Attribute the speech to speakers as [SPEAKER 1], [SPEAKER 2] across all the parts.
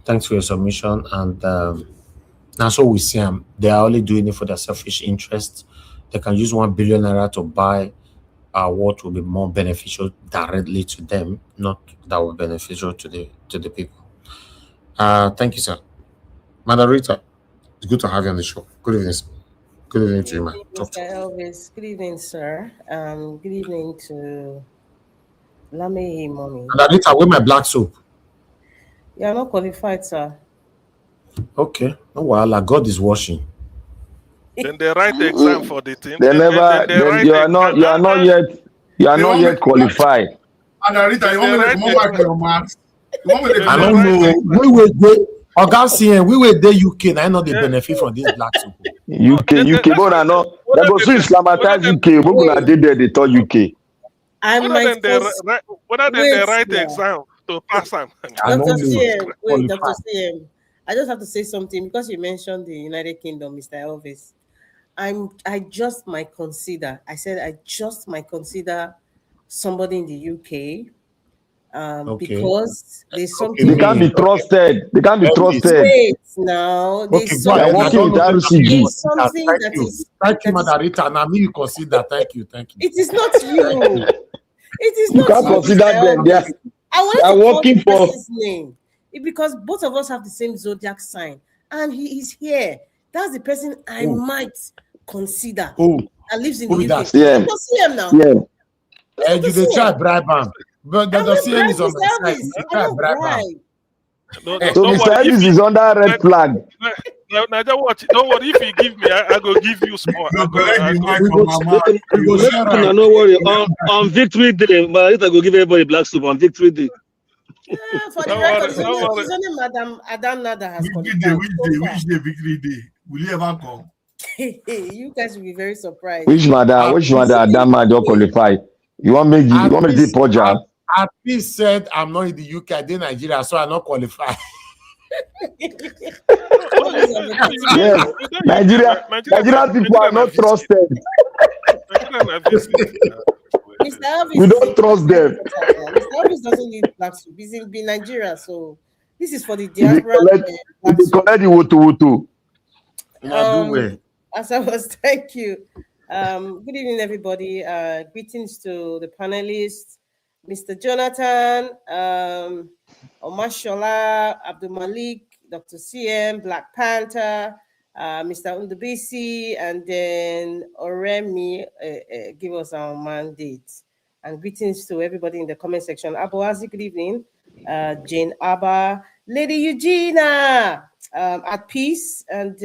[SPEAKER 1] Thanks for your submission. And now, so we see them. They are only doing it for their selfish interest. They can use 1 billion naira to buy what will be more beneficial directly to them, not that will be beneficial to the people. Thank you, sir. Madam Rita, it's good to have you on the show. Good evening. Good evening to you, man. Talk to
[SPEAKER 2] Mr. Elvis. Good evening, sir. Good evening to Lame Mommy.
[SPEAKER 1] Madam Rita, with my black soap.
[SPEAKER 2] You are not qualified, sir.
[SPEAKER 1] Okay. No, well, God is watching.
[SPEAKER 3] Then they write the exam for the team.
[SPEAKER 4] They never. Then you are not. You are not yet. You are not yet qualified.
[SPEAKER 5] And Rita, you want me to come back to your maths? You want me to
[SPEAKER 1] I don't know. We will go. Oga, we will the UK. I know they benefit from this black soap.
[SPEAKER 4] UK, but I know. They go to Islamatize UK. But when I did there, they thought UK.
[SPEAKER 3] Whether they write the exam to pass them.
[SPEAKER 2] Dr. CM, wait, Dr. CM. I just have to say something because you mentioned the United Kingdom, Mr. Elvis. I just might consider. I said I just might consider somebody in the UK. Because there's something
[SPEAKER 4] they can't be trusted. They can't be trusted.
[SPEAKER 2] Wait now. There's
[SPEAKER 4] they're working with RCG.
[SPEAKER 2] Something that is.
[SPEAKER 1] Thank you, Madam Rita. Now me you consider. Thank you.
[SPEAKER 2] It is not you. It is
[SPEAKER 4] you
[SPEAKER 2] not.
[SPEAKER 4] Can't consider them.
[SPEAKER 2] I want
[SPEAKER 4] to
[SPEAKER 2] working for his name because both of us have the same zodiac sign, and he is here. That's the person I might consider. That lives in the UK.
[SPEAKER 4] Yeah.
[SPEAKER 2] Don't see him now.
[SPEAKER 4] Yeah.
[SPEAKER 1] You dey try bribe him. But the CM is on my side.
[SPEAKER 2] So
[SPEAKER 4] Mr. Elvis is under red flag.
[SPEAKER 3] Now, don't worry. If you give me, I go give you small.
[SPEAKER 6] No worry. On Victory Day, I go give everybody black soup on Victory Day.
[SPEAKER 2] Yeah, for the record, it's only Madam Adana that has
[SPEAKER 5] Which day, Victory Day? Will you ever come?
[SPEAKER 2] You guys will be very surprised.
[SPEAKER 4] Which Madam Adama don't qualify? You want me to do Poja?
[SPEAKER 1] At least said I'm not in the UK, I did Nigeria, so I'm not qualified.
[SPEAKER 4] Yes, Nigerian people are not trusted. We don't trust them.
[SPEAKER 2] Mr. Elvis doesn't need black soup. He's in Nigeria, so this is for the diaspora.
[SPEAKER 4] Collect the wutu.
[SPEAKER 2] As I was, thank you. Good evening, everybody. Greetings to the panelists. Mr. Jonathan, Omashola, Abdul Malik, Dr. CM, Black Panther, Mr. Undubisi, and then Oremi give us our mandate. And greetings to everybody in the comment section. Aboazi, good evening. Jane Abba, Lady Eugenia, at peace, and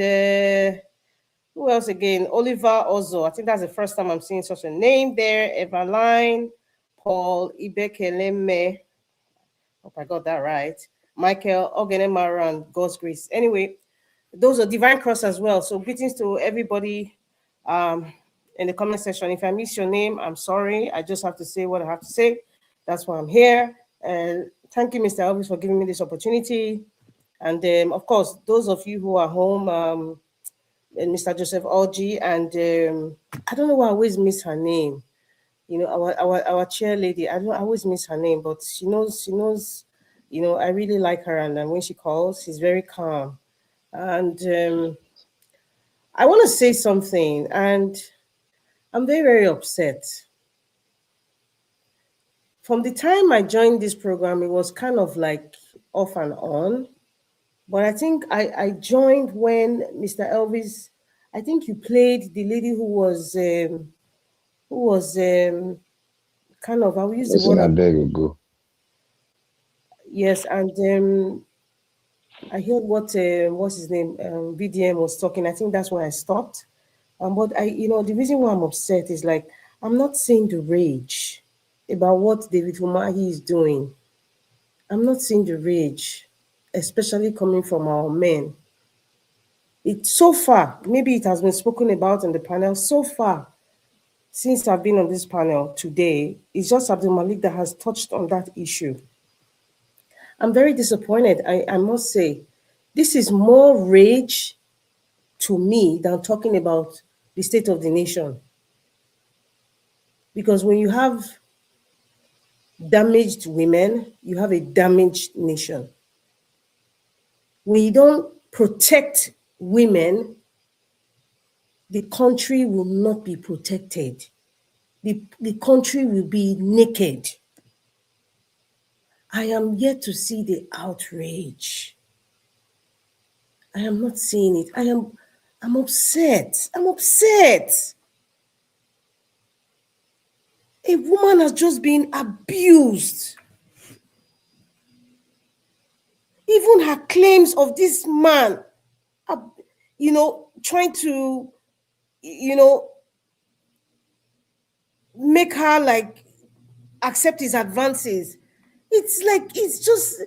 [SPEAKER 2] who else again? Oliver Ozo. I think that's the first time I'm seeing such a name there. Evaline. Paul Ibekeleme, hope I got that right. Michael Ogenemaran, God's grace. Anyway, those are Divine Cross as well. So greetings to everybody in the comment section. If I miss your name, I'm sorry. I just have to say what I have to say. That's why I'm here. And thank you, Mr. Elvis, for giving me this opportunity. And of course, those of you who are home, and Mr. Joseph Orji, and I don't know why I always miss her name. You know, our chair lady, I always miss her name, but she knows, you know, I really like her. And when she calls, she's very calm. And I want to say something, and I'm very, very upset. From the time I joined this program, it was kind of like off and on. But I think I joined when Mr. Elvis, I think you played the lady who was kind of, I will use the word.
[SPEAKER 4] There you go.
[SPEAKER 2] Yes, and I heard what's his name, VDM was talking. I think that's why I stopped. But the reason why I'm upset is like, I'm not saying the rage about what David Umahi is doing. I'm not saying the rage, especially coming from our men. It's so far, maybe it has been spoken about in the panel so far. Since I've been on this panel today, it's just Abdul Malik that has touched on that issue. I'm very disappointed, I must say. This is more rage to me than talking about the state of the nation. Because when you have damaged women, you have a damaged nation. when you don't protect women, the country will not be protected. The country will be naked. I am yet to see the outrage. I am not seeing it. I'm upset. I'm upset. A woman has just been abused. Even her claims of this man, trying to, make her like accept his advances. It's just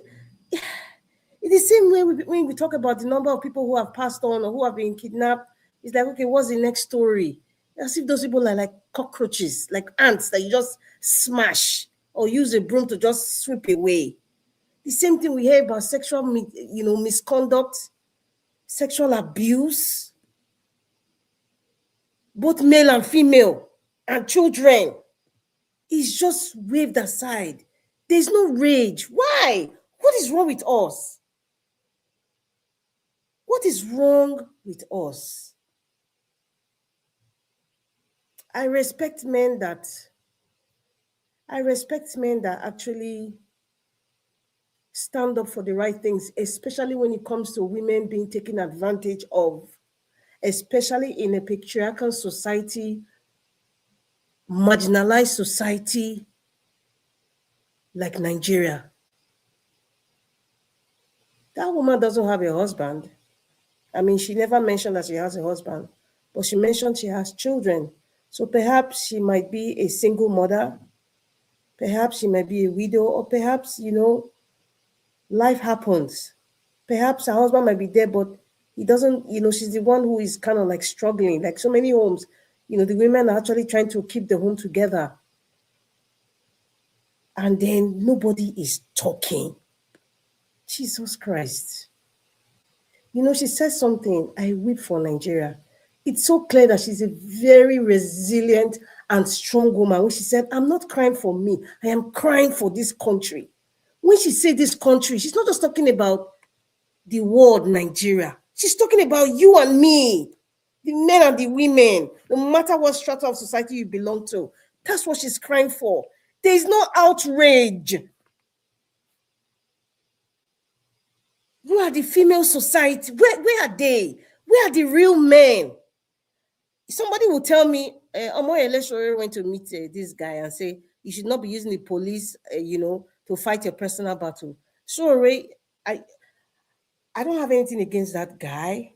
[SPEAKER 2] in the same way when we talk about the number of people who have passed on or who have been kidnapped. It's like, okay, what's the next story? As if those people are like cockroaches, like ants that you just smash or use a broom to just sweep away. The same thing we hear about sexual, misconduct, sexual abuse, both male and female, and children. Is just waved aside. There's no rage. Why? What is wrong with us? What is wrong with us? I respect men that actually stand up for the right things, especially when it comes to women being taken advantage of, especially in a patriarchal society, marginalized society like Nigeria. That woman doesn't have a husband. I mean, she never mentioned that she has a husband, but she mentioned she has children. So perhaps she might be a single mother, perhaps she might be a widow, or perhaps, life happens. Perhaps her husband might be there, but he doesn't, she's the one who is kind of like struggling. Like so many homes, the women are actually trying to keep the home together. And then nobody is talking. Jesus Christ. She said something, I weep for Nigeria. It's so clear that she's a very resilient and strong woman. When she said, I'm not crying for me, I am crying for this country. When she said this country, she's not just talking about the world, Nigeria. She's talking about you and me, the men and the women, no matter what strata of society you belong to. That's what she's crying for. There is no outrage. Where are the female society? Where are they? Where are the real men? Somebody will tell me, Omoyele went to meet this guy and say, you should not be using the police, to fight a personal battle. So, I don't have anything against that guy.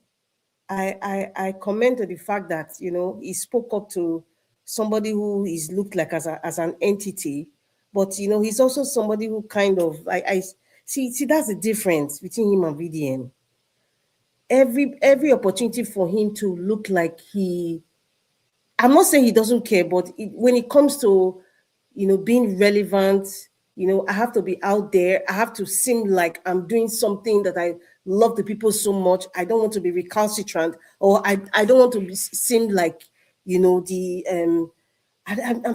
[SPEAKER 2] I comment on the fact that, he spoke up to somebody who is looked like as an entity, but, he's also somebody who kind of, I see, that's the difference between him and VDM. Every opportunity for him to look like I'm not saying he doesn't care, but when it comes to, being relevant, I have to be out there. I have to seem like I'm doing something that I love the people so much. I don't want to be recalcitrant, or I don't want to seem like, I'm trying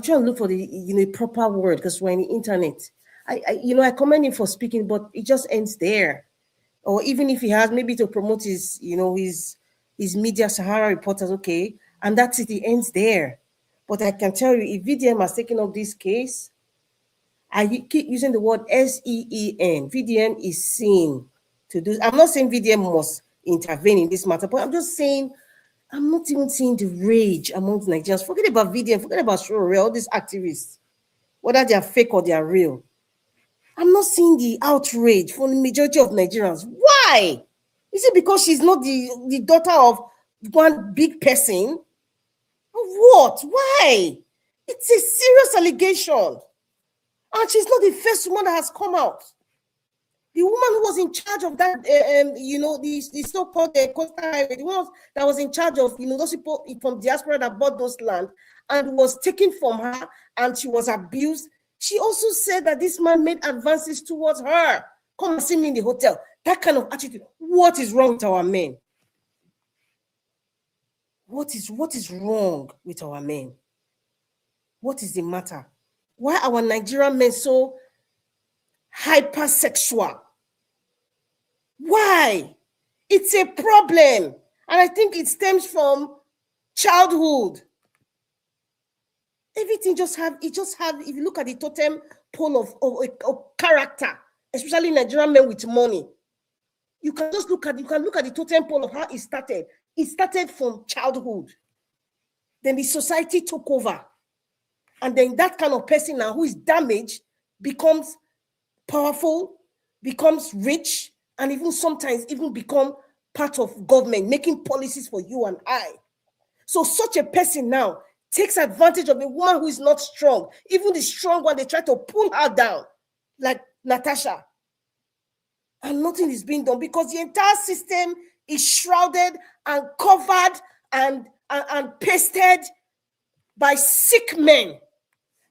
[SPEAKER 2] to look for the, proper word because we're in the internet. I commend him for speaking, but it just ends there. Or even if he has maybe to promote his, his media Sahara reporters, okay, and that's it, it ends there. But I can tell you, if VDM has taken up this case, I keep using the word SEEN. VDM is seen to do. I'm not saying VDM must intervene in this matter, but I'm just saying, I'm not even seeing the rage amongst Nigerians. Forget about VDM, forget about Shore, all these activists, whether they are fake or they are real. I'm not seeing the outrage from the majority of Nigerians. Why? Is it because she's not the daughter of one big person? What? Why? It's a serious allegation. And she's not the first woman that has come out. The woman who was in charge of that, the so-called coastal highway, the one that was in charge of, those people from diaspora that bought those land and was taken from her and she was abused. She also said that this man made advances towards her. Come and see me in the hotel. That kind of attitude. What is wrong with our men? What is wrong with our men? What is the matter? Why are our Nigerian men so hypersexual? Why? It's a problem. And I think it stems from childhood. Everything just have, if you look at the totem pole of character, especially Nigerian men with money, you can look at the totem pole of how it started. It started from childhood. Then the society took over. And then that kind of person now who is damaged becomes powerful, becomes rich, and even sometimes even become part of government, making policies for you and I. So such a person now takes advantage of a woman who is not strong. Even the strong one, they try to pull her down, like Natasha. And nothing is being done because the entire system is shrouded and covered and pasted by sick men.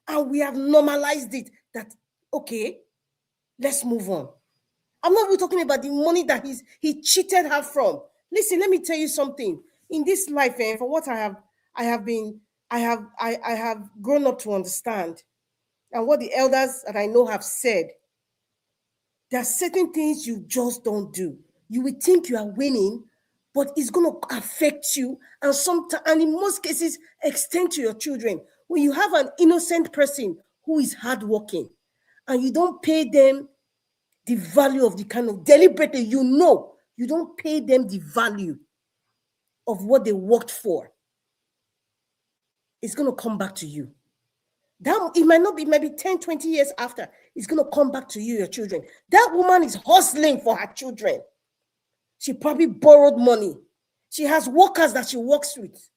[SPEAKER 2] And we have normalized it that, okay, let's move on. I'm not even talking about the money that he cheated her from. Listen, let me tell you something. In this life, for what I have grown up to understand, and what the elders that I know have said, there are certain things you just don't do. You will think you are winning, but it's going to affect you, and in most cases, extend to your children. When you have an innocent person who is hardworking, and you don't pay them the value of the kind of deliberately, you don't pay them the value of what they worked for, it's going to come back to you. That it might not be, maybe 10, 20 years after, it's going to come back to you, your children. That woman is hustling for her children. She probably borrowed money. She has workers that she works with.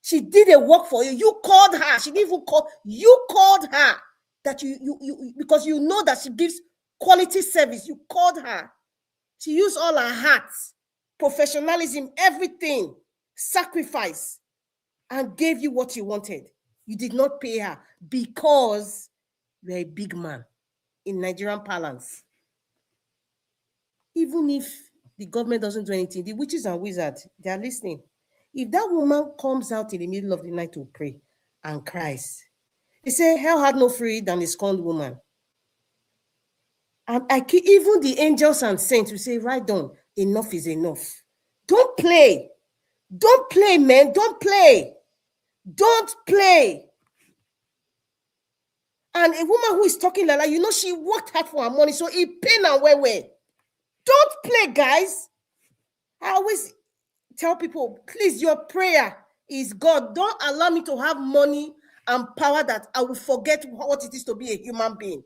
[SPEAKER 2] She did a work for you. You called her. She didn't even call. You called her that you because you know that she gives quality service. You called her. She used all her heart, professionalism, everything, sacrifice, and gave you what you wanted. You did not pay her because you're a big man in Nigerian parlance. Even if the government doesn't do anything, the witches and wizards, they are listening. If that woman comes out in the middle of the night to pray and cries, they say, hell had no fury than a scorned woman. And even the angels and saints will say, right on, enough is enough. Don't play. Don't play, man. Don't play. Don't play. And a woman who is talking like that, she worked hard for her money, so it pain and way. Don't play, guys. I always tell people, please, your prayer is, God, don't allow me to have money and power that I will forget what it is to be a human being.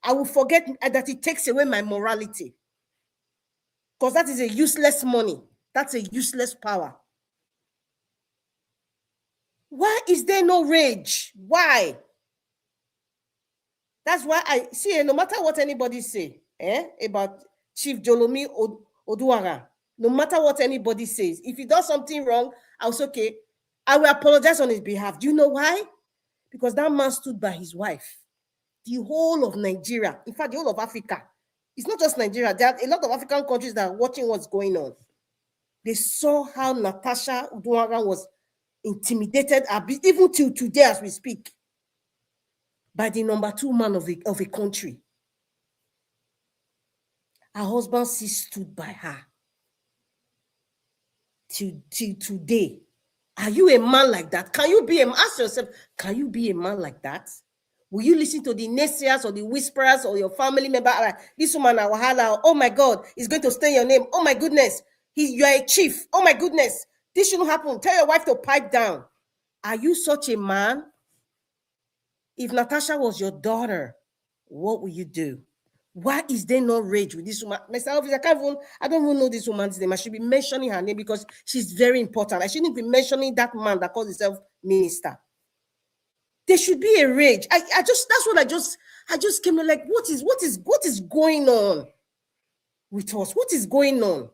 [SPEAKER 2] I will forget that it takes away my morality. Because that is a useless money. That's a useless power. Why is there no rage? Why? That's why I see, no matter what anybody say about Chief Jolomi Oduara, no matter what anybody says, if he does something wrong, I'll say, okay, I will apologize on his behalf. Do you know why? Because that man stood by his wife. The whole of Nigeria, in fact, the whole of Africa. It's not just Nigeria. There are a lot of African countries that are watching what's going on. They saw how Natasha Oduara was intimidated, even till today as we speak, by the number 2 man of a country. Her husband still stood by her till today. Are you a man like that? Can you be ask yourself, can you be a man like that? Will you listen to the naysayers or the whisperers or your family member? This woman, oh my God, is going to stay your name. Oh my goodness, you are a chief. Oh my goodness, this shouldn't happen. Tell your wife to pipe down. Are you such a man? If Natasha was your daughter, what will you do? Why is there no rage with this woman? Mr. Officer, I don't even know this woman's name. I should be mentioning her name because she's very important. I shouldn't be mentioning that man that calls himself minister. There should be a rage. That's what I just came to, like, what is going on with us? What is going on?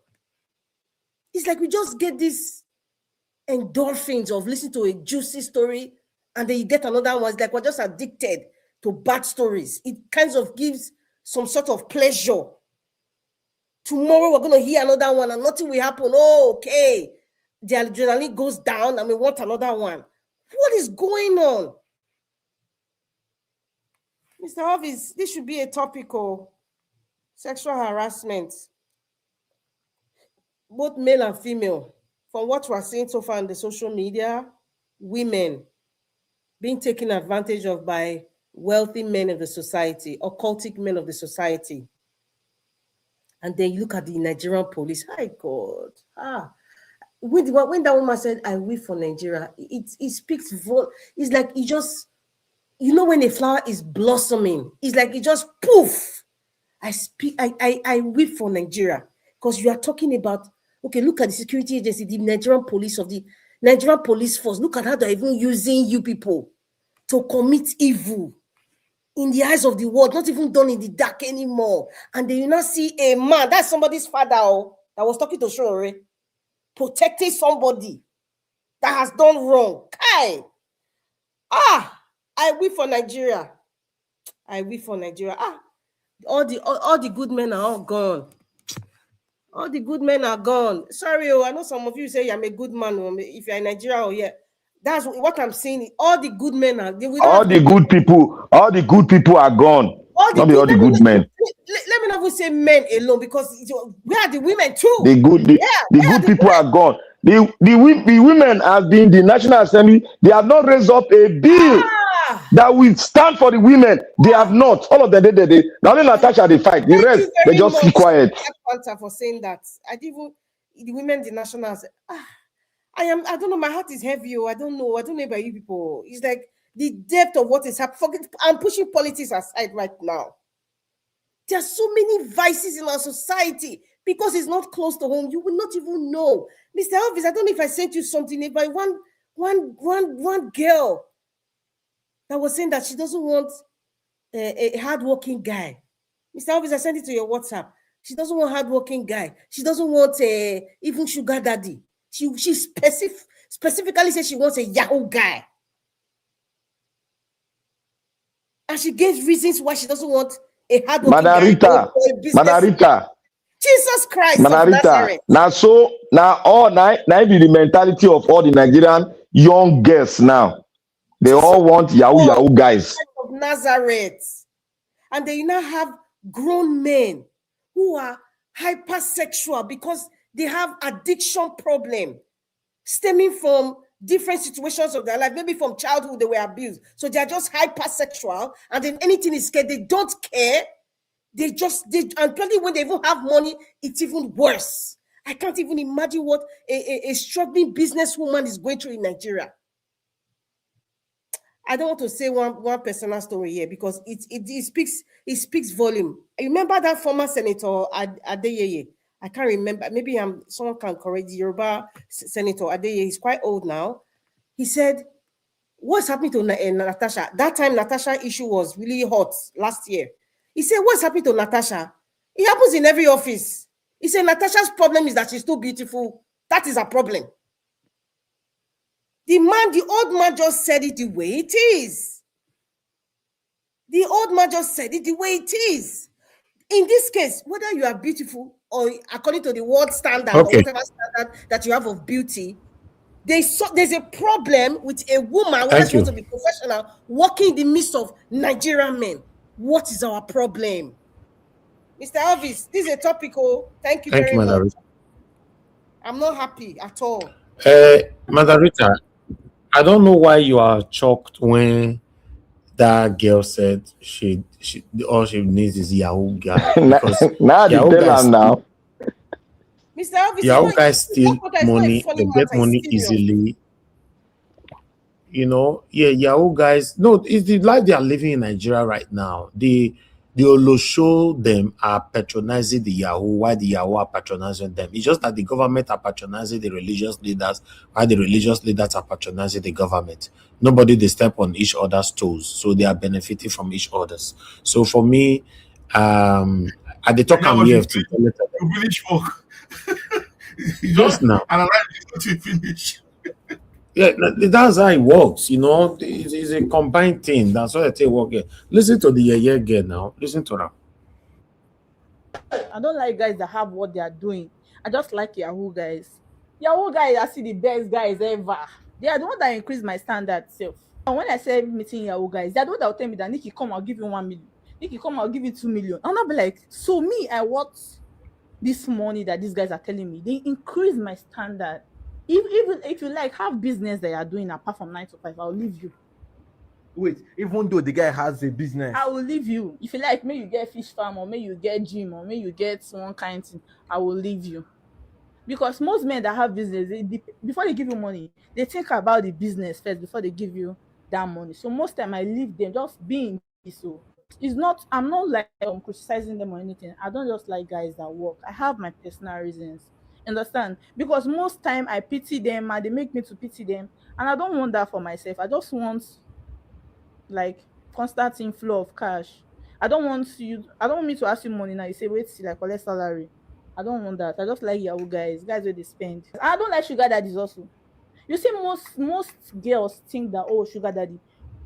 [SPEAKER 2] It's like we just get these endorphins of listening to a juicy story, and then you get another one. It's like we're just addicted to bad stories. It kind of gives some sort of pleasure. Tomorrow we're going to hear another one and nothing will happen. Oh, okay. The adrenaline goes down and we want another one. What is going on? Mr. Office, this should be a topical sexual harassment. both male and female, from what we're seeing so far on the social media, women being taken advantage of by wealthy men of the society, occultic men of the society. And then you look at the Nigerian police. Hi, God. When that woman said, I weep for Nigeria, it speaks, it's like it just, when a flower is blossoming, it's like it just poof. I weep for Nigeria, because you are talking about, okay, look at the security agency, the Nigerian police force. Look at how they're even using you people to commit evil in the eyes of the world, not even done in the dark anymore. And then you now see a man, that's somebody's father, that was talking to Shore, protecting somebody that has done wrong. I weep for Nigeria. I weep for Nigeria. All the good men are all gone. All the good men are gone. Sorry, I know some of you say I'm a good man. If you're in Nigeria, that's what I'm saying. All the good men are.
[SPEAKER 4] All the good people are gone. Not be all the good men.
[SPEAKER 2] Let me not even say men alone, because we are the women too.
[SPEAKER 4] The good people are gone. The women have been the National Assembly. They have not raised up a bill that will stand for the women. They have not. All of them, they now only Natasha they fight. The rest they just keep quiet.
[SPEAKER 2] Akpata for saying that. The women, the nationals. I don't know. My heart is heavy. I don't know about you people. It's like the depth of what is happening. I'm pushing politics aside right now. There are so many vices in our society because it's not close to home. You will not even know. Mr. Elvis, I don't know if I sent you something about one girl that was saying that she doesn't want a hardworking guy. Mr. Elvis, I sent it to your WhatsApp. She doesn't want a hardworking guy. She doesn't want even sugar daddy. She specifically said she wants a Yahoo guy. And she gave reasons why she doesn't want a hardworking guy.
[SPEAKER 4] Madam Rita.
[SPEAKER 2] Jesus Christ of Nazareth.
[SPEAKER 4] Now be the mentality of all the Nigerian young girls now. They all want Yahoo guys.
[SPEAKER 2] Of Nazareth. And they now have grown men who are hypersexual because they have addiction problem stemming from different situations of their life. Maybe from childhood they were abused. So they are just hypersexual, and then anything is scared. They don't care. And probably when they even have money, it's even worse. I can't even imagine what a struggling businesswoman is going through in Nigeria. I don't want to say one personal story here because it speaks volume. I remember that former senator Adeyeye. I can't remember. Maybe someone can correct the Yoruba senator Adeyeye. He's quite old now. He said, "What's happening to Natasha?" That time, Natasha issue was really hot last year. He said, "What's happening to Natasha? It happens in every office." He said, "Natasha's problem is that she's too beautiful. That is a problem." The old man just said it the way it is. The old man just said it the way it is. In this case, whether you are beautiful or according to the world standard or whatever standard that you have of beauty, there's a problem with a woman who is supposed to be professional working in the midst of Nigerian men. What is our problem? Mr. Elvis, this is a topical. Thank you very much. Rita. I'm not happy at all.
[SPEAKER 1] Madam Rita, I don't know why you are shocked when that girl said all she needs is Yahoo guy.
[SPEAKER 4] Now Yahoo guys now.
[SPEAKER 2] Mr. Elvis,
[SPEAKER 1] Yahoo guys steal money. They get money easily. Yahoo guys. No, it's the life they are living in Nigeria right now. The Olosho them are patronizing the Yahoo, while the Yahoo are patronizing them. It's just that the government are patronizing the religious leaders, while the religious leaders are patronizing the government. Nobody they step on each other's toes, so they are benefiting from each other's. So for me, at the talk I'm here to
[SPEAKER 5] village folk.
[SPEAKER 1] Just now.
[SPEAKER 5] And I like to finish.
[SPEAKER 1] Yeah, that's how it works. It's a combined thing. That's what I tell you. Work here. Listen to the yeah girl now. Listen to her.
[SPEAKER 7] I don't like guys that have what they are doing. I just like Yahoo guys. Yahoo guys, I see the best guys ever. They are the one that increase my standard self. And when I say meeting Yahoo guys, they are the one that will tell me that Nikki, come, I'll give you 1 million. Nikki, come, I'll give you 2 million. And I'll be like, so me, I what? this money that these guys are telling me, they increase my standard. Even if you like have business that you are doing apart from 9 to 5, I'll leave you.
[SPEAKER 8] Wait, even though the guy has a business,
[SPEAKER 7] I will leave you. If you like, may you get fish farm, or may you get gym, or may you get one kind thing, I will leave you. Because most men that have business, before they give you money, they think about the business first before they give you that money. So most time I leave them, just being so. It's not, I'm not like criticizing them or anything. I don't just like guys that work. I have my personal reasons. Understand? Because most time I pity them and they make me to pity them. And I don't want that for myself. I just want like constant inflow of cash. I don't want me to ask you money now. You say, wait till I collect salary. I don't want that. I just like Yahoo guys where they spend. I don't like sugar daddies also. You see, most girls think that, oh, sugar daddy.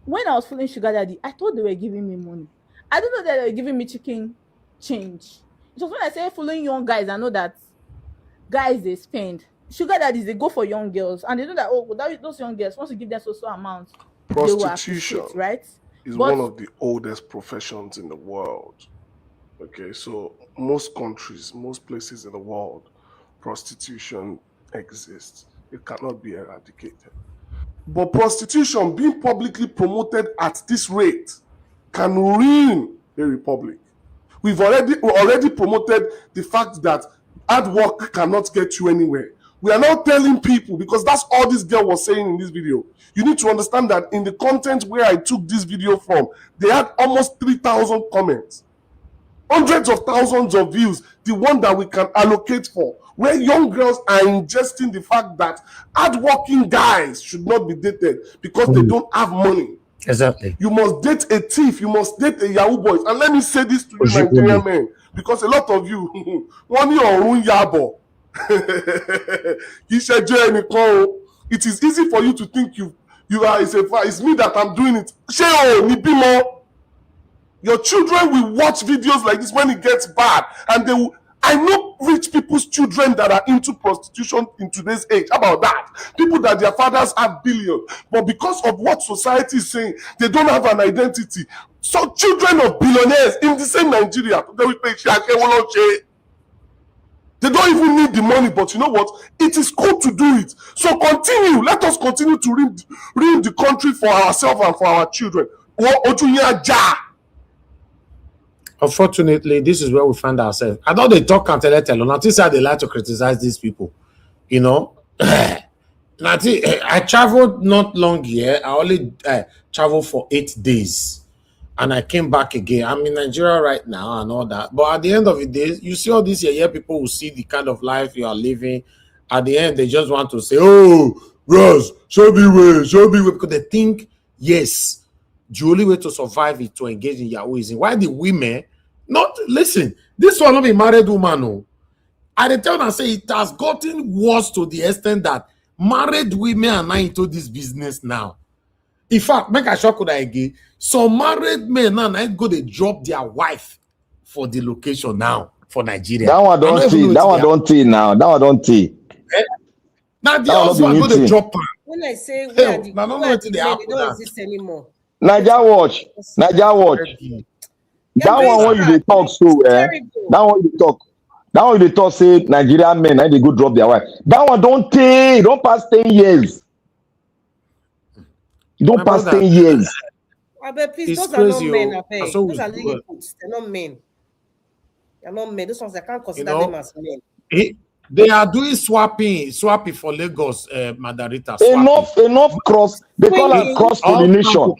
[SPEAKER 7] When I was following sugar daddy, I thought they were giving me money. I don't know that they were giving me chicken change. It was when I say following young guys, I know that guys, they spend. Sugar daddies, they go for young girls, and they know that, oh, those young girls, once you give them so amount, they will
[SPEAKER 9] Prostitution
[SPEAKER 7] appreciate, right?
[SPEAKER 9] is
[SPEAKER 7] But
[SPEAKER 9] one of the oldest professions in the world. Okay, so most countries, most places in the world, prostitution exists. It cannot be eradicated. But prostitution being publicly promoted at this rate can ruin a republic. We've already promoted the fact that hard work cannot get you anywhere. We are now telling people, because that's all this girl was saying in this video. You need to understand that in the content where I took this video from, they had almost 3,000 comments. Hundreds of thousands of views, the one that we can allocate for, where young girls are ingesting the fact that hardworking guys should not be dated because they don't have money.
[SPEAKER 1] Exactly.
[SPEAKER 9] You must date a thief, you must date a Yahoo boys. And let me say this to you, Nigerian men, because a lot of you, one year own yabo. It is easy for you to think you are, it's me that I'm doing it. Your children will watch videos like this when it gets bad, and they will. I know rich people's children that are into prostitution in today's age. How about that? People that their fathers have billions, but because of what society is saying, they don't have an identity. So children of billionaires in the same Nigeria, they don't even need the money, but you know what? It is cool to do it. So continue. Let us continue to ruin the country for ourselves and for our children.
[SPEAKER 1] Unfortunately, this is where we find ourselves. I know they talk and tell nothing say they like to criticize these people. You know, I traveled not long here. I only traveled for 8 days. And I came back again. I'm in Nigeria right now and all that. But at the end of the day, you see all these here people who see the kind of life you are living. At the end, they just want to say, oh, Ross, show me way. Because they think, yes, the only way to survive is to engage in Yahooism. Why the women not listen? This one not be married woman. No. I tell them say it has gotten worse to the extent that married women are not into this business now. In fact, make a shock that again. Some married men now go they drop their wife for the location now for Nigeria.
[SPEAKER 4] That one don't see. That one don't see now. That one don't see.
[SPEAKER 1] Now the husband go to drop her.
[SPEAKER 2] When I say we are the they don't exist anymore.
[SPEAKER 4] Naija watch. That one when you dey talk so that one you talk. That one you talk say Nigerian men and they go drop their wife. That one don't take. Don't pass 10 years. Don't pass 10 years.
[SPEAKER 2] Please, those are not men. Those are lilliputs. They're not men. They're not men. Those ones I can't consider them as men.
[SPEAKER 1] They are doing swapping for Lagos, Madarita.
[SPEAKER 4] Enough cross. They call it cross pollination.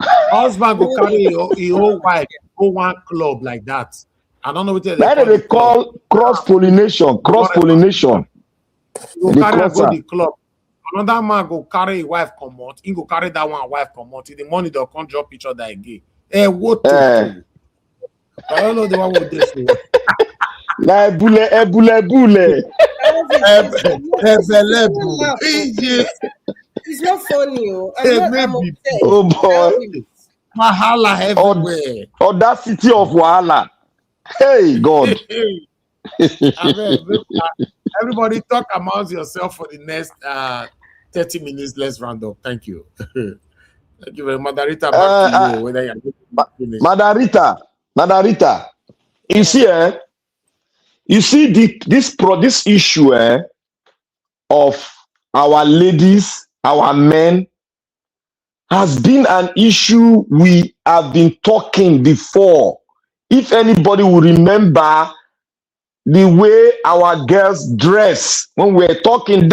[SPEAKER 1] Husband will carry a whole wife, go one club like that. I don't know what
[SPEAKER 4] they call cross pollination. Cross pollination.
[SPEAKER 1] You carry go the club. Another man go carry a wife come out. He go carry that one wife come out. The money they'll come drop each other again. What? I don't know the one with this.
[SPEAKER 4] Like bule.
[SPEAKER 2] It's not funny.
[SPEAKER 4] Oh boy.
[SPEAKER 1] Wahala everywhere.
[SPEAKER 4] Audacity of wahala. Hey God.
[SPEAKER 1] Everybody talk amongst yourself for the next 30 minutes. Let's round up. Thank you. Thank you very much. Madarita, back to you. Whether you're
[SPEAKER 4] Madarita. You see, You see, this issue of our ladies, our men, has been an issue we have been talking before. If anybody will remember the way our girls dress when we were talking,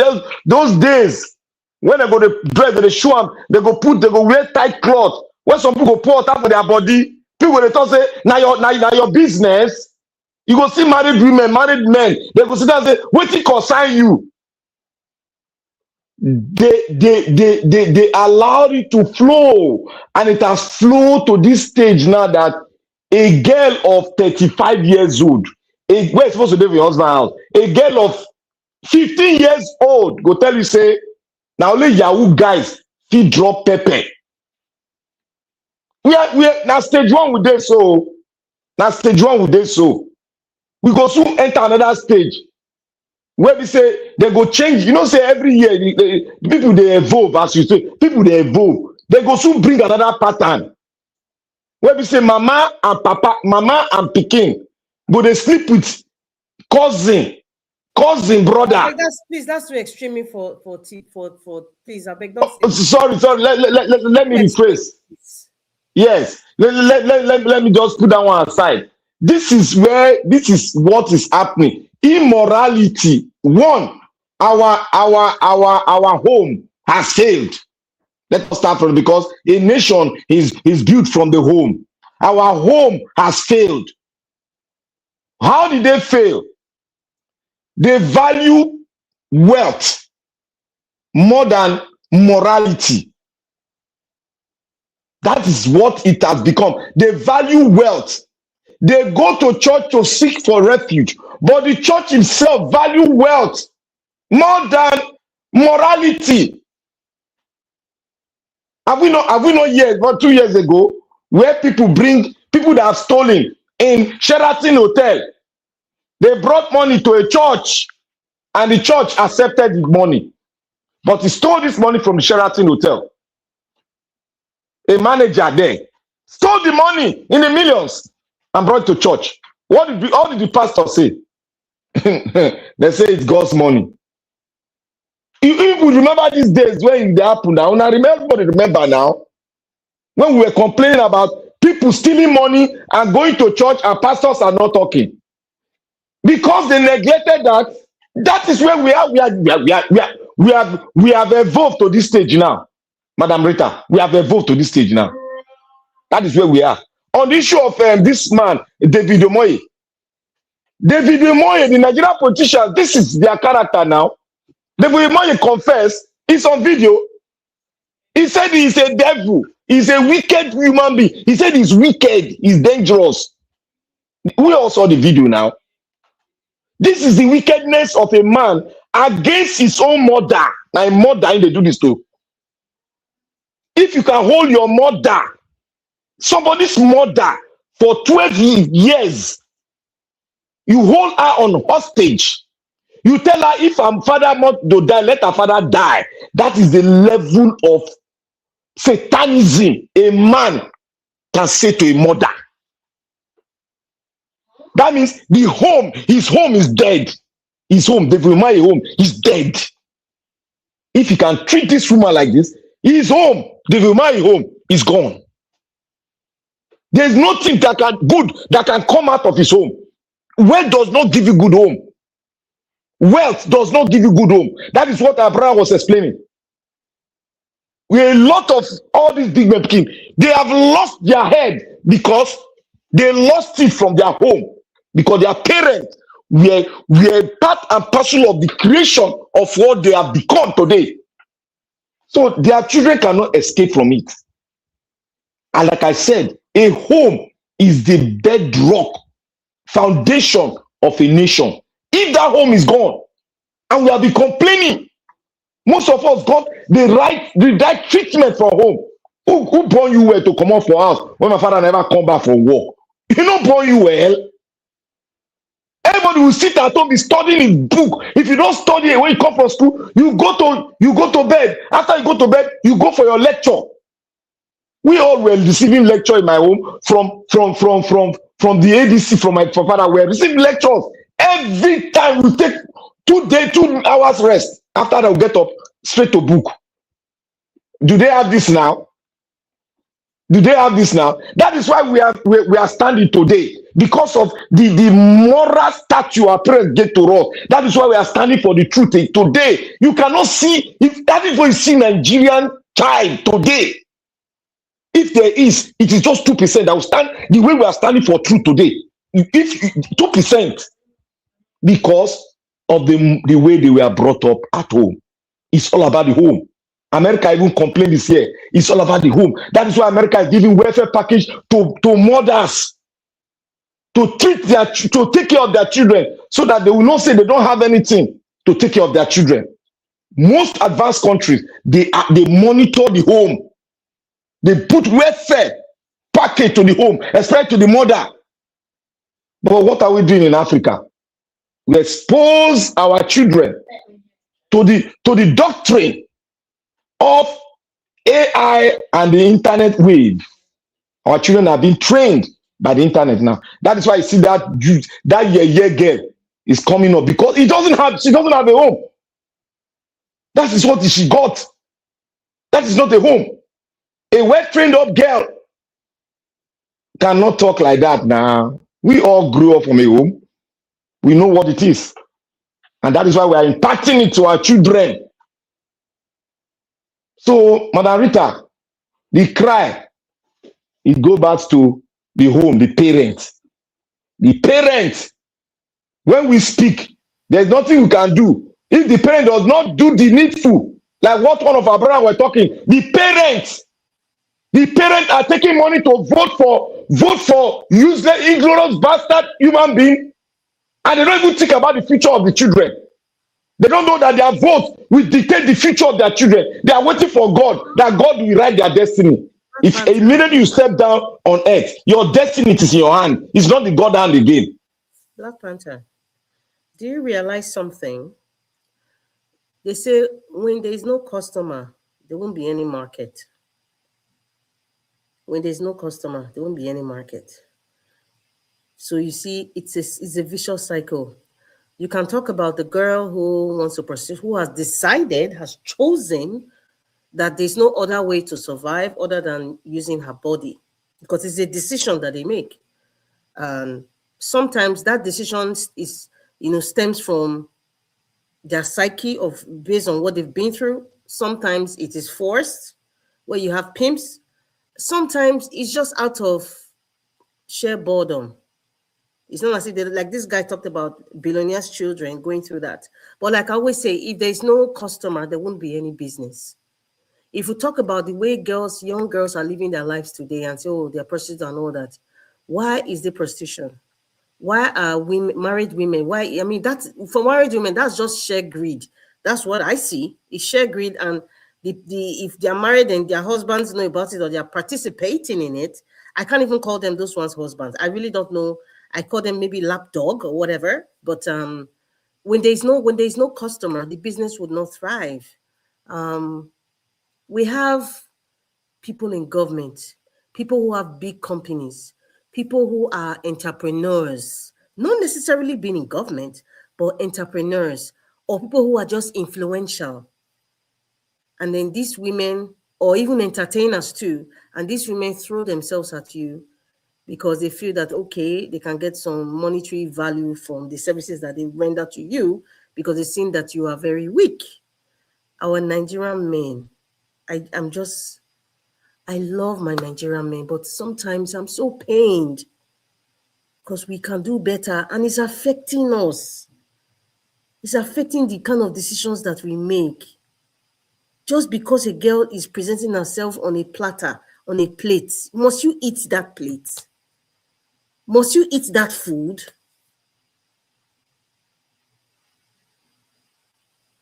[SPEAKER 4] those days, when they go to dress, they show them, they go wear tight cloth. When some people go pour water for their body, people will talk say, now your business. You go see married women, married men, they go sit down and say, what it concern you? They allowed it to flow, and it has flowed to this stage now that a girl of 35 years old, where it's supposed to live in your husband's house, a girl of 15 years old go tell you say, now only Yahoo guys fit drop pepper. We are now stage one with this, so now stage one with this, so we go soon enter another stage where we say they go change. You know, say every year the people they evolve, as you say, people they evolve. They go soon bring another pattern where we say mama and papa, mama and pikin go they sleep with cousin brother.
[SPEAKER 2] That's too extreme for please. I beg don't.
[SPEAKER 4] Sorry. Let me rephrase. Yes, let me just put that one aside. This is what is happening. Immorality. One, our home has failed. Let us start from it, because a nation is built from the home. Our home has failed. How did they fail? They value wealth more than morality. That is what it has become. They value wealth. They go to church to seek for refuge, but the church itself value wealth more than morality. Have we not years, about 2 years ago, where people that have stolen in Sheraton Hotel, they brought money to a church and the church accepted the money, but he stole this money from the Sheraton Hotel. A manager there stole the money in the millions and brought it to church. What did the pastor say? They say it's God's money. If we remember these days when it happened now, and everybody remember now, when we were complaining about people stealing money and going to church and pastors are not talking. Because they neglected that. That is where we are. We have evolved to this stage now. Madam Rita, we have evolved to this stage now. That is where we are. On the issue of this man, David Omoye. David Omoye, the Nigerian politician, this is their character now. David Omoye confessed, it's on video. He said he's a devil. He's a wicked human being. He said he's wicked. He's dangerous. We all saw the video now. This is the wickedness of a man against his own mother. My mother, they do this too. If you can hold your mother, somebody's mother, for 12 years, you hold her on hostage. You tell her, if her father not to die, let her father die. That is the level of satanism a man can say to a mother. That means his home is dead. His home, the Omoye home, is dead. If he can treat this woman like this, his home, the Omoye home, is gone. There's nothing that can come out of his home. Wealth does not give you good home. Wealth does not give you good home. That is what our brother was explaining. A lot of all these big men, they have lost their head because they lost it from their home, because their parents were part and parcel of the creation of what they have become today. So their children cannot escape from it. And like I said, a home is the bedrock, foundation of a nation. If that home is gone, and we have been complaining, most of us got the right treatment from home. Who born you well to come out for house when my father never come back from work? He not born you well. Everybody will sit at home, be studying his book. If you don't study when you come from school, you go to bed. After you go to bed, you go for your lecture. We all were receiving lecture in my home from the ADC from my father. We were receiving lectures Every time we take 2 hours rest. After that, we get up straight to book. Do they have this now? Do they have this now? That is why we are standing today, because of the moral statue our parents gave to us. That is why we are standing for the truth today. You cannot see, if that is what you see Nigerian child today. If there is, it is just 2% that will stand the way we are standing for truth today. If 2%, because of the way they were brought up at home. It's all about the home. America even complained this year. It's all about the home. That is why America is giving welfare package to mothers to take care of their children, so that they will not say they don't have anything to take care of their children. Most advanced countries, they monitor the home. They put welfare package to the home, especially to the mother. But what are we doing in Africa? We expose our children to the doctrine of AI and the internet wave. Our children are being trained by the internet now. That is why you see that year girl is coming up, because she doesn't have a home. That is what she got. That is not a home. A well-trained up girl cannot talk like that now. We all grew up from a home. We know what it is. And that is why we are impacting it to our children. So, Madam Rita, the cry, it goes back to the home, the parents. The parents, when we speak, there's nothing we can do. If the parent does not do the needful, like what one of our brothers were talking, the parents are taking money to vote for useless, ignorant, bastard human being, and they don't even think about the future of the children. They don't know that their vote will dictate the future of their children. They are waiting for God, that God will write their destiny. If immediately you step down on earth, your destiny is in your hand. It's not the God hand again.
[SPEAKER 2] Black Panther, do you realize something? They say when there is no customer, there won't be any market. When there's no customer, there won't be any market. So you see, it's a vicious cycle. You can talk about the girl who wants to pursue, who has chosen that there's no other way to survive other than using her body, because it's a decision that they make. Sometimes that decision is, stems from their psyche based on what they've been through. Sometimes it is forced, where you have pimps. Sometimes it's just out of sheer boredom. It's not as if like this guy talked about billionaires' children going through that. But like I always say, if there's no customer, there won't be any business. If we talk about the way young girls are living their lives today and say, oh, they're prostitutes and all that, why is there prostitution? Why are married women? Why? I mean, for married women, that's just sheer greed. That's what I see. It's sheer greed, and if they're married and their husbands know about it or they're participating in it, I can't even call them those ones husbands. I really don't know. I call them maybe lapdog or whatever. But when there's no customer, the business would not thrive. We have people in government, people who have big companies, people who are entrepreneurs, not necessarily being in government, but entrepreneurs, or people who are just influential. And then these women, or even entertainers too, and these women throw themselves at you because they feel that, okay, they can get some monetary value from the services that they render to you because they think that you are very weak. Our Nigerian men, I love my Nigerian men, but sometimes I'm so pained because we can do better and it's affecting us. It's affecting the kind of decisions that we make. Just because a girl is presenting herself on a platter, on a plate, must you eat that plate? Must you eat that food?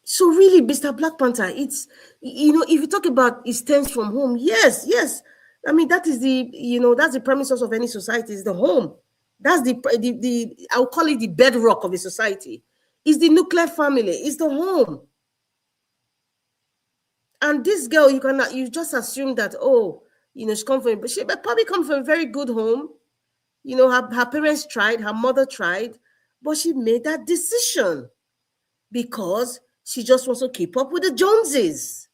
[SPEAKER 2] So really, Mr. Black Panther, it's, if you talk about it stems from home, yes. I mean, that is that's the premises of any society, is the home. That's I'll call it the bedrock of a society. It's the nuclear family, it's the home. And this girl, you just assume that, she probably come from a very good home. Her parents tried, her mother tried, But she made that decision because she just wants to keep up with the Joneses.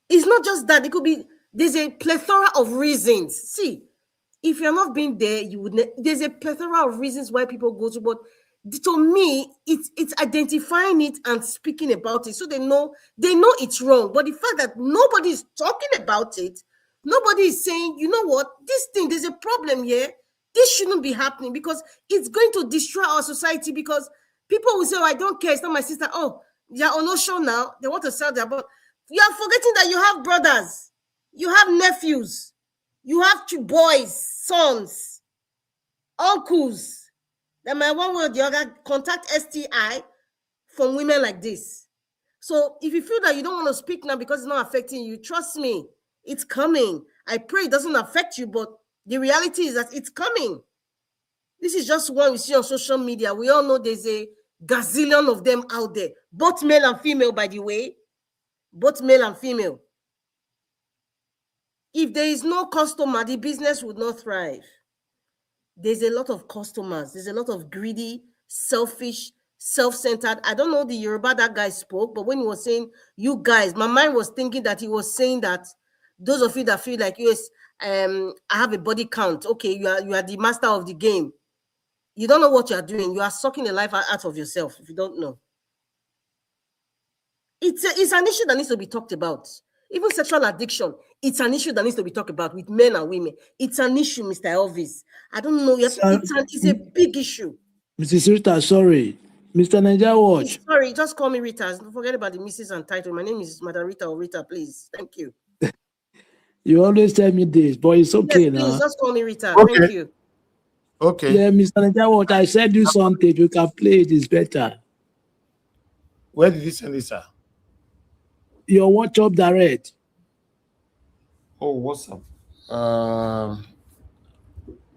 [SPEAKER 2] It's not just that. It could be, there's a plethora of reasons. See, if you're not being there, you would. There's a plethora of reasons why people go to, but to me, it's identifying it and speaking about it, so they know it's wrong. But the fact that nobody is talking about it, nobody is saying, you know what, this thing, there's a problem here. This shouldn't be happening because it's going to destroy our society. Because people will say, "Oh, I don't care. It's not my sister." Oh, you're on no show now. They want to sell their, but you are forgetting that you have brothers, you have nephews, you have two boys, sons, uncles that might one way or the other contact STI from women like this. So if you feel that you don't want to speak now because it's not affecting you, trust me, it's coming. I pray it doesn't affect you, but the reality is that it's coming. This is just one we see on social media. We all know there's a gazillion of them out there, both male and female, by the way, both male and female. If there is no customer, the business would not thrive. There's a lot of customers. There's a lot of greedy, selfish, self-centered. I don't know the Yoruba that guy spoke, but when he was saying, you guys, my mind was thinking that he was saying that those of you that feel like, yes, I have a body count. Okay, you are the master of the game. You don't know what you are doing. You are sucking the life out of yourself if you don't know. It's an issue that needs to be talked about. Even sexual addiction, it's an issue that needs to be talked about with men and women. It's an issue, Mr. Elvis. I don't know. It's a big issue.
[SPEAKER 10] Mrs. Rita, sorry. Mr. Niger Watch.
[SPEAKER 2] Sorry, just call me Rita. Don't forget about the Mrs. and title. My name is Madam Rita or Rita, please. Thank you.
[SPEAKER 10] You always tell me this, but it's okay
[SPEAKER 2] yes,
[SPEAKER 10] now.
[SPEAKER 2] Please, just call me Rita.
[SPEAKER 1] Okay.
[SPEAKER 2] Thank you.
[SPEAKER 1] Okay.
[SPEAKER 10] Yeah, Mr. Niger Watch, I said you something. You can play it. It's better.
[SPEAKER 1] Where did you send this, sir?
[SPEAKER 10] Your WhatsApp direct.
[SPEAKER 1] Oh, what's up?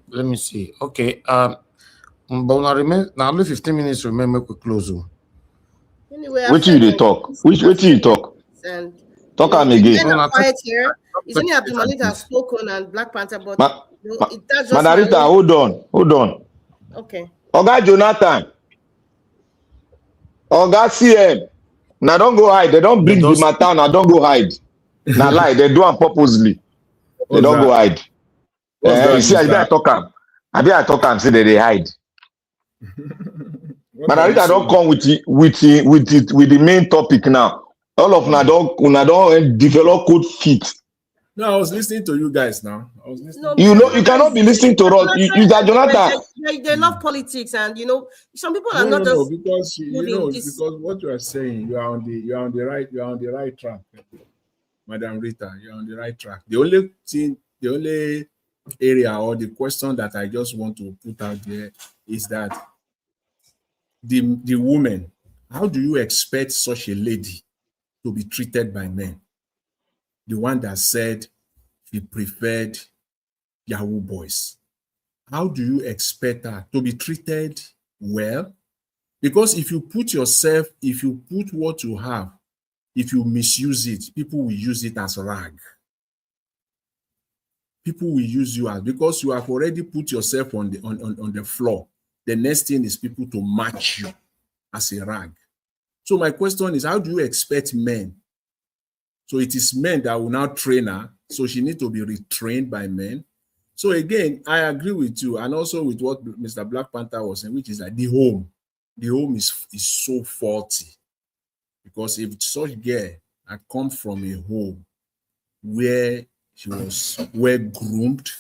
[SPEAKER 1] Let me see. Okay. But now only 15 minutes. Remember, we close.
[SPEAKER 2] Anyway,
[SPEAKER 4] Which you talk? Which you talk?
[SPEAKER 2] And
[SPEAKER 4] talk am again.
[SPEAKER 2] Quiet here. It's only Abdulmalik has spoken and Black Panther, but that's just
[SPEAKER 4] Madam Rita, hold on.
[SPEAKER 2] Okay.
[SPEAKER 4] Oga Jonathan, Oga CM. Now don't go hide. They don't bring the matter. Now don't go hide. Now lie. They do it purposely. They don't go hide. You see, I talk am. I talk am. Say they hide. Madam Rita don't come with the main topic now. All of una don't develop good fit.
[SPEAKER 5] No, I was listening to you guys now. I was listening.
[SPEAKER 4] No, you cannot be listening to us. You are Jonathan.
[SPEAKER 2] They love politics, and some people are not just
[SPEAKER 5] because because what you are saying, you are on the right track, Madam Rita. You are on the right track. The only area or the question that I just want to put out there is that the woman, how do you expect such a lady to be treated by men? The one that said he preferred Yahoo boys. How do you expect her to be treated well? Because if you put what you have, if you misuse it, people will use it as rag. People will use you as, because you have already put yourself on the floor. The next thing is people to match you as a rag. So my question is, how do you expect men? So it is men that will now train her. So she needs to be retrained by men. So again, I agree with you, and also with what Mr. Black Panther was saying, which is that the home is so faulty. Because if such girl had come from a home where she was well groomed,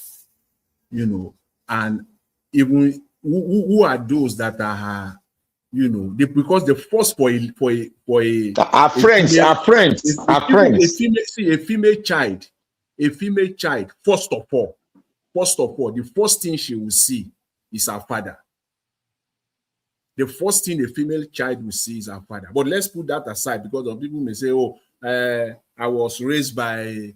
[SPEAKER 5] and even who are those that are her, because the first for
[SPEAKER 4] our friends.
[SPEAKER 5] A female child, first of all, the first thing she will see is her father. The first thing a female child will see is her father. But let's put that aside, because some people may say, I was raised by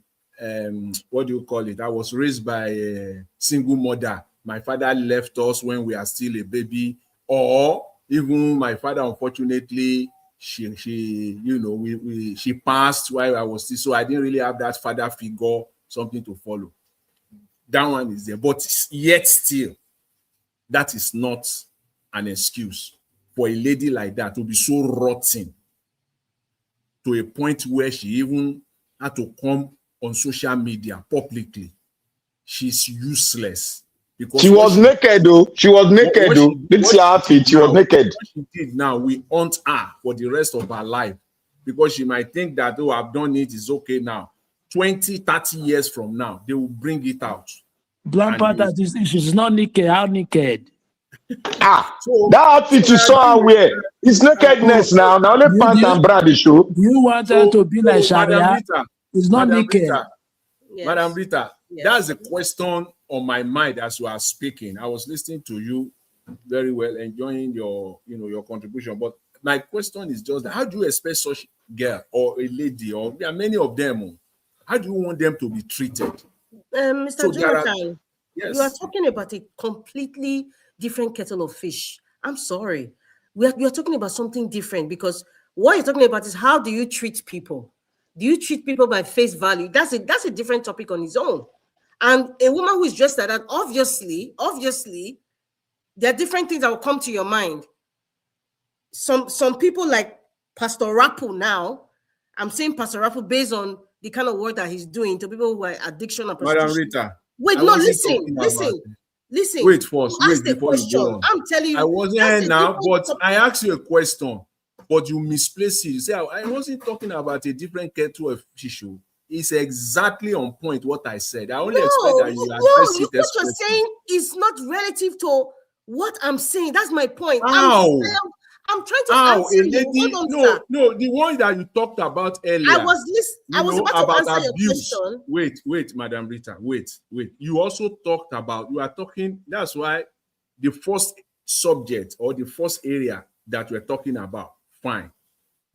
[SPEAKER 5] what do you call it? I was raised by a single mother. My father left us when we are still a baby, or even my father, unfortunately, she passed while I was still, so I didn't really have that father figure, something to follow. That one is there, but yet still, that is not an excuse for a lady like that to be so rotten to a point where she even had to come on social media publicly. She's useless. Because
[SPEAKER 4] She was naked though. She was naked though. Didn't see her outfit. She was naked.
[SPEAKER 5] What she did now, we haunt her for the rest of her life. Because she might think that, oh, I've done it, it's okay now. 20, 30 years from now, they will bring it out.
[SPEAKER 10] Black Panther, she's not naked. How naked?
[SPEAKER 4] So, that outfit you saw her wear, it's nakedness now. Now only pants and bra they show.
[SPEAKER 10] Do you want her to be like Sharia? It's not naked.
[SPEAKER 5] Madam Rita, that's a question on my mind as you are speaking. I was listening to you very well, enjoying your contribution. But my question is just, how do you expect such girl or a lady, or there are many of them, how do you want them to be treated?
[SPEAKER 2] Mr. Jonathan, you are talking about a completely different kettle of fish. I'm sorry. You're talking about something different, because what you're talking about is how do you treat people? Do you treat people by face value? That's a different topic on its own. And a woman who is dressed like that, obviously, there are different things that will come to your mind. Some people like Pastor Rapu now, I'm saying Pastor Rapu based on the kind of work that he's doing to people who are addiction and prostitution.
[SPEAKER 5] Madam Rita.
[SPEAKER 2] Wait, no, listen.
[SPEAKER 5] Wait first, wait before you go on.
[SPEAKER 2] I'm telling you.
[SPEAKER 5] I wasn't here now, but I asked you a question, but you misplaced it. You say, I wasn't talking about a different kettle of fish. It's exactly on point what I said. I only expect that you address it.
[SPEAKER 2] What you're saying is not relative to what I'm saying. That's my point.
[SPEAKER 5] How?
[SPEAKER 2] I'm trying to answer you.
[SPEAKER 5] No, the one that you talked about earlier.
[SPEAKER 2] I was about to answer
[SPEAKER 5] abuse.
[SPEAKER 2] Your question.
[SPEAKER 5] Wait, Madam Rita. Wait. You also talked about, that's why the first subject or the first area that we're talking about, fine.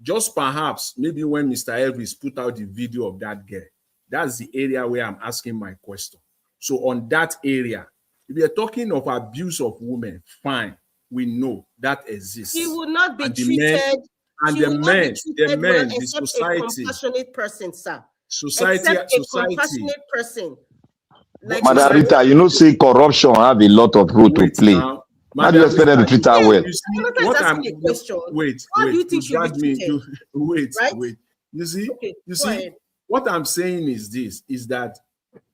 [SPEAKER 5] Just perhaps, maybe when Mr. Elvis put out the video of that girl, that's the area where I'm asking my question. So on that area, if you're talking of abuse of women, fine. We know that exists.
[SPEAKER 2] She would not be treated. The society. A compassionate person, sir.
[SPEAKER 5] Society.
[SPEAKER 2] Compassionate person.
[SPEAKER 4] Like Madam Rita, you know, say corruption have a lot of role to play. How do you expect them to treat her well?
[SPEAKER 5] Wait.
[SPEAKER 2] How do you think she would be treated?
[SPEAKER 5] Wait. You see, what I'm saying is this: is that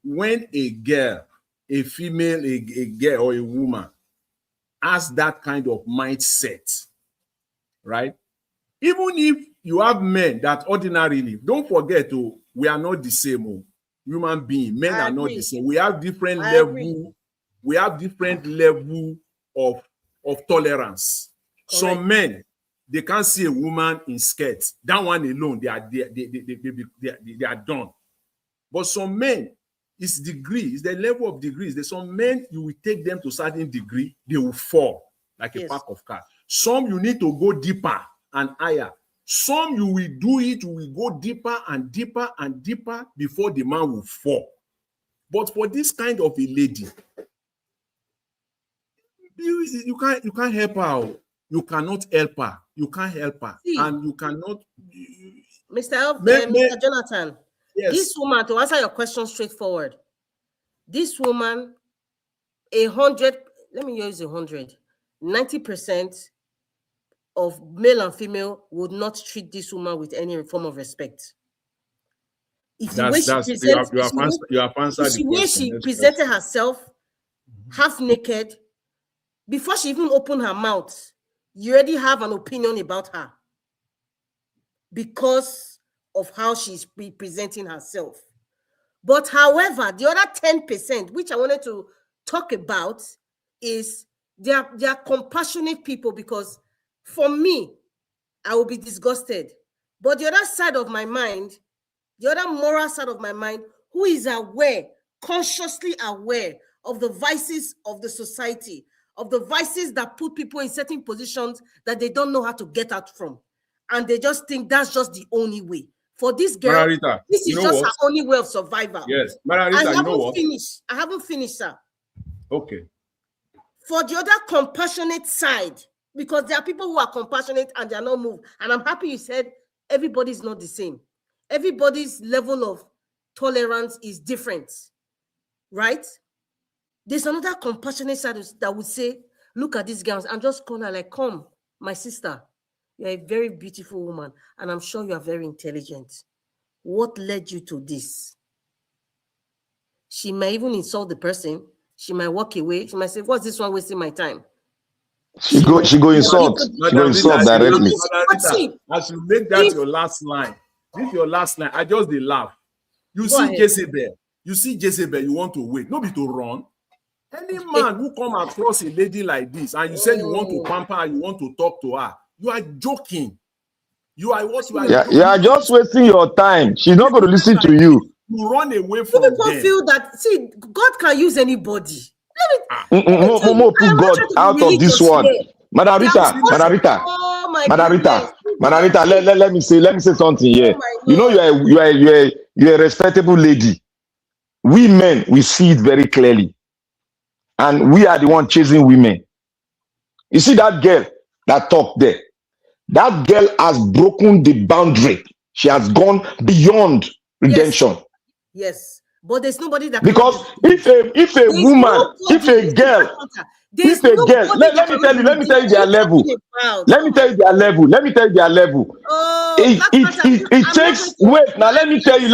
[SPEAKER 5] when a girl, a female, a girl or a woman has that kind of mindset, right? Even if you have men that ordinarily, don't forget, we are not the same human being. Men are not the same. We have different level. We have different level of tolerance. Correct. Some men, they can't see a woman in skirts. That one alone, they are done. But some men, it's the level of degrees. There's some men, you will take them to a certain degree, they will fall like a pack of cards. Some you need to go deeper and higher. Some you will do it, you will go deeper and deeper and deeper before the man will fall. But for this kind of a lady, you can't help her. You cannot help her. You can't help her. See, and you cannot.
[SPEAKER 2] Mr. Jonathan, yes. This woman, to answer your question straightforward, this woman, 100, let me use 100, 90% of male and female would not treat this woman with any form of respect.
[SPEAKER 5] You have answered the
[SPEAKER 2] way she presented herself, half naked, before she even opened her mouth, you already have an opinion about her because of how she's presenting herself. But however, the other 10%, which I wanted to talk about, is they are compassionate people, because for me, I will be disgusted. But the other side of my mind, the other moral side of my mind, who is aware, consciously aware of the vices of the society, of the vices that put people in certain positions that they don't know how to get out from. And they just think that's just the only way. For this girl,
[SPEAKER 5] Margarita,
[SPEAKER 2] this is just her only way of survival.
[SPEAKER 5] Yes, Margarita,
[SPEAKER 2] I haven't finished, sir.
[SPEAKER 5] Okay.
[SPEAKER 2] For the other compassionate side, because there are people who are compassionate and they are not moved. And I'm happy you said everybody's not the same. Everybody's level of tolerance is different, right? There's another compassionate side that would say, look at these girls and just call her like, come, my sister, you're a very beautiful woman, and I'm sure you are very intelligent. What led you to this? She might even insult the person. She might walk away. She might say, what's this one wasting my time?
[SPEAKER 4] She go insult. She go insult directly.
[SPEAKER 5] As you make that your last line, this your last line, I just dey laugh. You see Jezebel, you want to wait, no be to run. Any man who come across a lady like this and you say you want to pamper her, you want to talk to her, you are joking. You are what you are.
[SPEAKER 4] You are just wasting your time. She's not going to listen to you.
[SPEAKER 5] You run away from
[SPEAKER 2] people
[SPEAKER 5] them.
[SPEAKER 2] Feel that, see, God can use anybody.
[SPEAKER 4] Put God out of this one. Madam Rita, let me say something here. You know, you're a respectable lady. We men, we see it very clearly. And we are the one chasing women. You see that girl that talked there? That girl has broken the boundary. She has gone beyond redemption.
[SPEAKER 2] Yes. But there's nobody that
[SPEAKER 4] because if a woman, if a girl, let me tell you their level. Let me tell you their level. It takes wait. Now let me tell you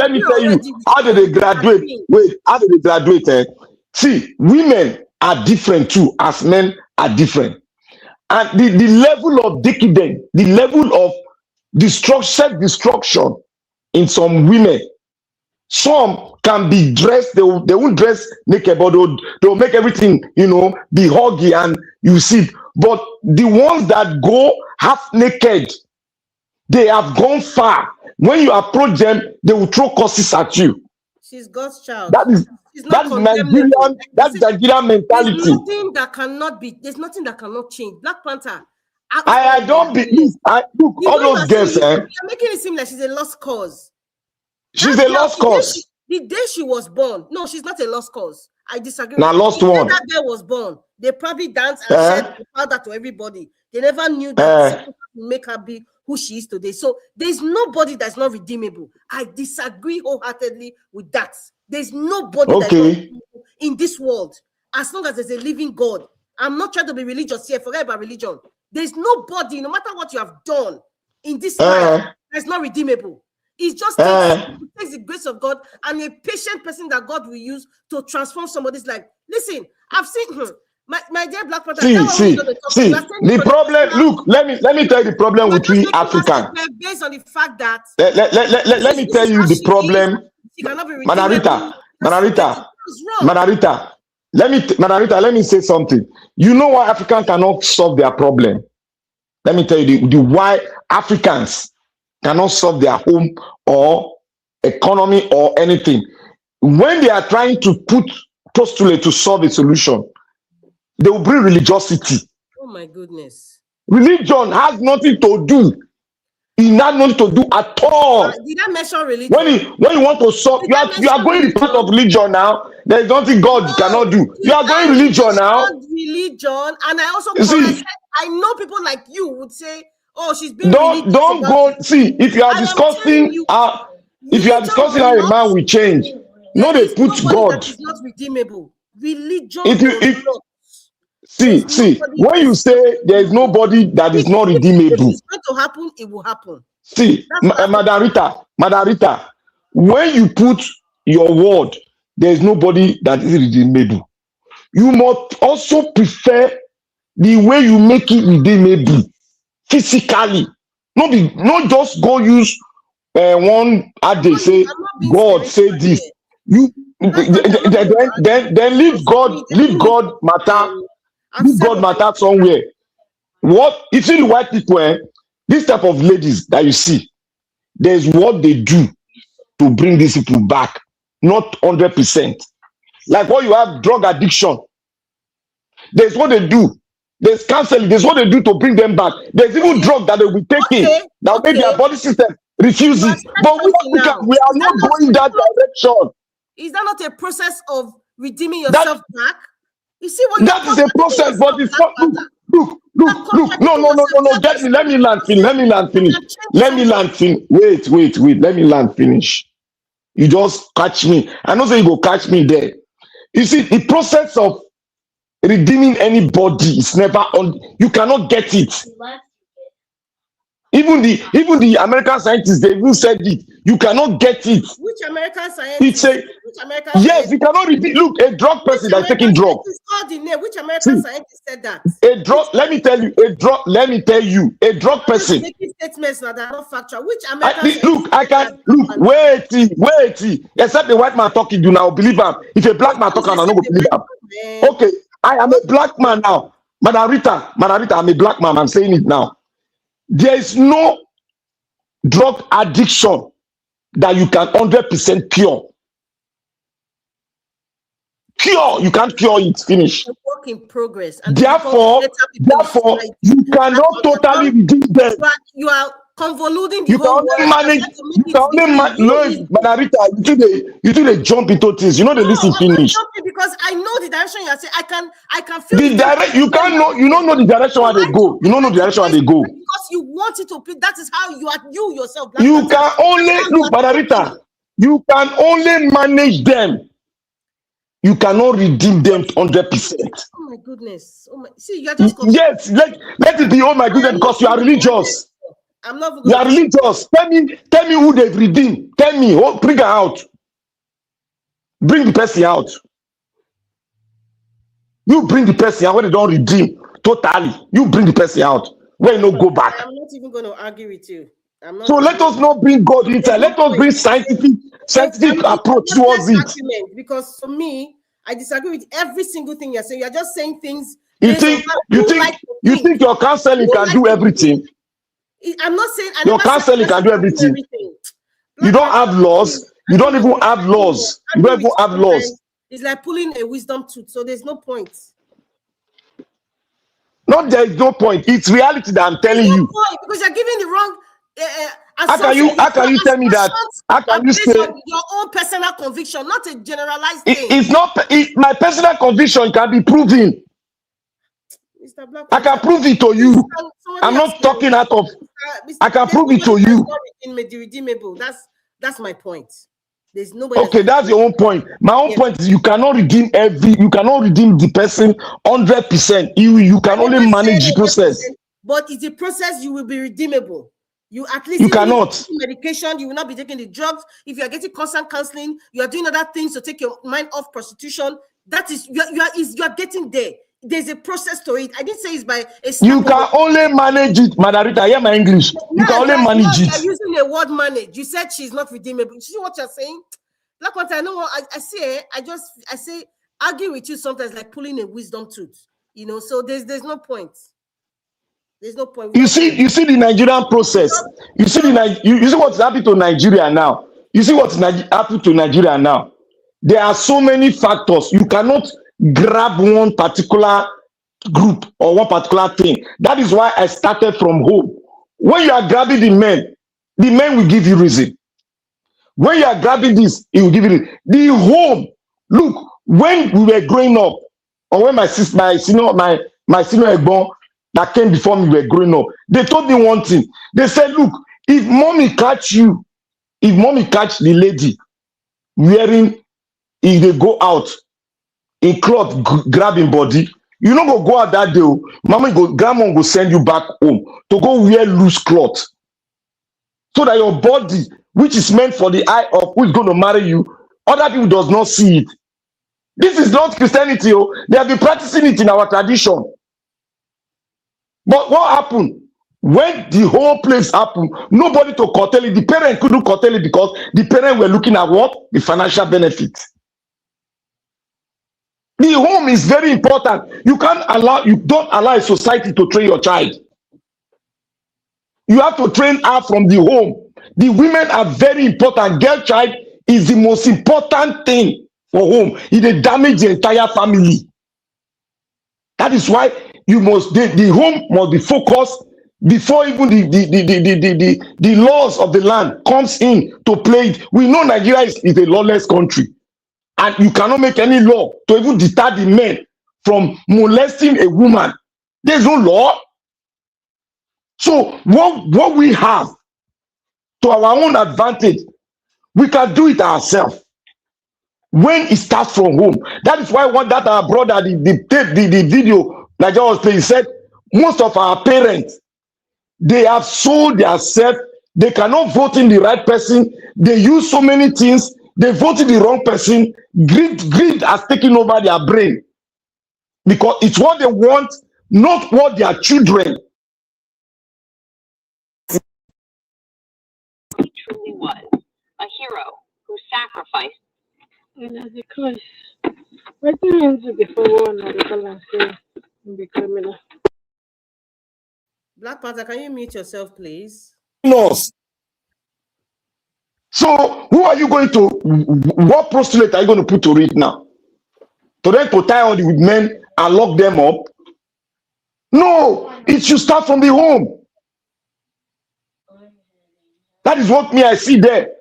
[SPEAKER 4] how did they graduate? Wait, how did they graduate? See, women are different too, as men are different. And the level of decadence, the level of self-destruction in some women. Some can be dressed, they won't dress naked, but they'll make everything, be huggy and you see it. But the ones that go half naked, they have gone far. When you approach them, they will throw curses at you.
[SPEAKER 2] She's God's child.
[SPEAKER 4] That is Nigerian mentality.
[SPEAKER 2] There's nothing that cannot change. Black Panther.
[SPEAKER 4] I don't believe. Look, all those girls.
[SPEAKER 2] You're making it seem like she's a lost cause.
[SPEAKER 4] She's a lost cause.
[SPEAKER 2] The day she was born, no, she's not a lost cause. I disagree.
[SPEAKER 4] Now, lost one.
[SPEAKER 2] That girl was born. They probably danced and said that to everybody. They never knew that would make her be who she is today. So there's nobody that's not redeemable. I disagree wholeheartedly with that. There's nobody that's not redeemable in this world. As long as there's a living God. I'm not trying to be religious here. Forget about religion. There's nobody, no matter what you have done in this life, that's not redeemable. It just takes the grace of God and a patient person that God will use to transform somebody's life. Listen, I've seen my dear Black Panther.
[SPEAKER 4] See, the problem. Look, let me tell you the problem with we Africans.
[SPEAKER 2] Based on the fact that
[SPEAKER 4] let me tell you the problem. Manarita, let me say something. You know why Africans cannot solve their problem? Let me tell you the why Africans cannot solve their home or economy or anything. When they are trying to postulate to solve a solution, they will bring religiosity.
[SPEAKER 2] Oh my goodness.
[SPEAKER 4] Religion has nothing to do. It has nothing to do at all.
[SPEAKER 2] Did I mention religion?
[SPEAKER 4] When you want to solve, you are going the path of religion now. There is nothing God cannot do. You are going religion now.
[SPEAKER 2] Religion, and I also I know people like you would say, oh, she's been
[SPEAKER 4] don't go see if you are discussing how a man will change. No, they put God.
[SPEAKER 2] It's not redeemable. Religion.
[SPEAKER 4] See, when you say there is nobody that is not redeemable,
[SPEAKER 2] it's going to happen, it will happen.
[SPEAKER 4] See, Madam Rita, when you put your word, there is nobody that is redeemable. You must also prefer the way you make it redeemable. Physically, not just go use one adage say God say this. You then leave God matter somewhere. What you see the white people, this type of ladies that you see, there's what they do to bring these people back, not 100%. Like what you have drug addiction, there's what they do. There's counseling. There's what they do to bring them back. There's even drug that they will be taking that will make their body system refuse it. But we are not going that direction.
[SPEAKER 2] Is that not a process of redeeming yourself back? You see what
[SPEAKER 4] that is a process, but it's not. Look. No. Let me land finish. Wait. Let me land finish. You just catch me. I know say you go catch me there. You see, the process of redeeming anybody. It's never on. You cannot get it. Even the American scientists, they even said it. You cannot get it.
[SPEAKER 2] Which American
[SPEAKER 4] It's
[SPEAKER 2] scientist?
[SPEAKER 4] a
[SPEAKER 2] Which American
[SPEAKER 4] yes.
[SPEAKER 2] scientist?
[SPEAKER 4] You cannot redeem. Look, a drug
[SPEAKER 2] Which
[SPEAKER 4] person that's
[SPEAKER 2] American
[SPEAKER 4] taking drug.
[SPEAKER 2] scientist called the name? Which American
[SPEAKER 4] See,
[SPEAKER 2] scientist said that?
[SPEAKER 4] a drug. Let me tell you. A drug. Let me tell you. A drug person.
[SPEAKER 2] Making statements now that are not factual. Which American
[SPEAKER 4] Look, I can look. Wait. Except the white man talking, you now believe him. If a black man talking, I don't believe him. Okay, I am a black man now. Madam Rita, I'm a black man. I'm saying it now. There is no drug addiction that you can 100% cure. You can't cure it. Finish.
[SPEAKER 2] A work in progress. And
[SPEAKER 4] Therefore, you cannot totally redeem them.
[SPEAKER 2] You are convoluting the
[SPEAKER 4] You can
[SPEAKER 2] whole
[SPEAKER 4] only
[SPEAKER 2] world.
[SPEAKER 4] manage. You can only manage. But Rita, you do the jump into things. You know the listen finish.
[SPEAKER 2] Because I know the direction you are saying. I can feel
[SPEAKER 4] the direct. You can't know. You don't know the direction where they go. You don't know the direction where they go.
[SPEAKER 2] Because you want it to be. That is how you are. You yourself.
[SPEAKER 4] You can only look, Rita. You can only manage them. You cannot redeem them 100%.
[SPEAKER 2] Oh my goodness! Oh my, see, you are just
[SPEAKER 4] yes. Let it be. Oh my goodness, because you are religious.
[SPEAKER 2] I'm not.
[SPEAKER 4] You are religious. Tell me who they've redeemed. Tell me. Oh, bring her out. Bring the person out. You bring the person out when they don't redeem totally. You bring the person out when you no go back.
[SPEAKER 2] I'm not even going to argue with you.
[SPEAKER 4] So let us not bring God inside. Let us bring scientific approach towards it.
[SPEAKER 2] Because for me, I disagree with every single thing you're saying. You're just saying things.
[SPEAKER 4] You think your counseling can do everything?
[SPEAKER 2] I'm not saying
[SPEAKER 4] your counseling can do everything. You don't have laws. You don't even have laws. You don't even have laws.
[SPEAKER 2] It's like pulling a wisdom tooth. So there's no point.
[SPEAKER 4] No, there is no point. It's reality that I'm telling you.
[SPEAKER 2] Because you're giving the wrong.
[SPEAKER 4] How can you tell me that? How can you say
[SPEAKER 2] your own personal conviction, not a generalized thing?
[SPEAKER 4] It's not. My personal conviction can be proven. I can prove it to you. I'm not talking out of. I can prove it to you.
[SPEAKER 2] Redeemable. That's my point. There's nobody.
[SPEAKER 4] Okay, that's your own point. My own point is you cannot redeem you cannot redeem the person 100%. You can only manage the process.
[SPEAKER 2] But it's a process. You will be redeemable. You at least
[SPEAKER 4] you cannot
[SPEAKER 2] medication. You will not be taking the drugs. If you are getting constant counseling, you are doing other things to take your mind off prostitution. That is you are getting there. There's a process to it. I didn't say it's by a.
[SPEAKER 4] You can only manage it, Madarita. Hear my English. You can only manage it.
[SPEAKER 2] You're using the word manage. You said she's not redeemable. You see what you're saying? Like what I know. What I say. I say argue with you sometimes like pulling a wisdom tooth. You know. So there's no point. There's no point.
[SPEAKER 4] You see the Nigerian process. You see what's happening to Nigeria now. You see what's happening to Nigeria now. There are so many factors. You cannot grab one particular group or one particular thing. That is why I started from home. When you are grabbing the men will give you reason. When you are grabbing this, it will give you reason. The home. Look, when we were growing up, or when my senior egbon that came before me were growing up, they told me one thing. They said, look, if mommy catch the lady wearing, if they go out in cloth grabbing body, you no go out that day. Grandma go send you back home to go wear loose cloth, so that your body, which is meant for the eye of who is going to marry you, other people does not see it. This is not Christianity. They have been practicing it in our tradition. But what happened? When the whole place happened, nobody to curtail it. The parent couldn't curtail it because the parents were looking at what? The financial benefits. The home is very important. You don't allow a society to train your child. You have to train her from the home. The women are very important. Girl child is the most important thing for home. It damage the entire family. That is why the home must be focused before even the laws of the land comes in to play it. We know Nigeria is a lawless country. And you cannot make any law to even deter the men from molesting a woman. There's no law. So what we have to our own advantage, we can do it ourselves. when it starts from home. That is why one that our brother, the video Nigeria was playing, said most of our parents, they have sold themselves. They cannot vote in the right person. They use so many things. They voted the wrong person. Greed has taken over their brain because it's what they want, not what their children.
[SPEAKER 11] He truly was a hero who sacrificed. And as a curse, my parents will be for one and say be criminal.
[SPEAKER 2] Black Panther, can you mute yourself, please?
[SPEAKER 4] Us. So who are you going to, what postulate are you going to put to it now? To then to tie all the men and lock them up? No, it should start from the home. That is what me I see there.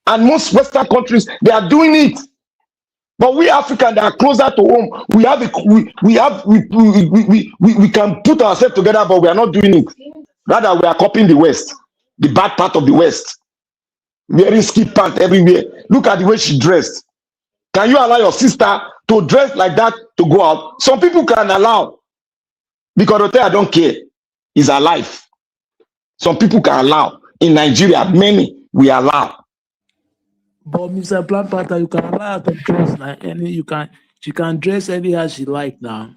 [SPEAKER 4] And most Western countries, they are doing it. But we Africans that are closer to home, we can put ourselves together, but we are not doing it. Rather, we are copying the West, the bad part of the West. Wearing ski pants everywhere. Look at the way she dressed. Can you allow your sister to dress like that to go out? Some people can allow, because they tell I don't care. It's her life. Some people can allow. In Nigeria, many we allow.
[SPEAKER 10] But Mr. Black Panther, you can allow her to dress like any. She can dress anyhow she like now.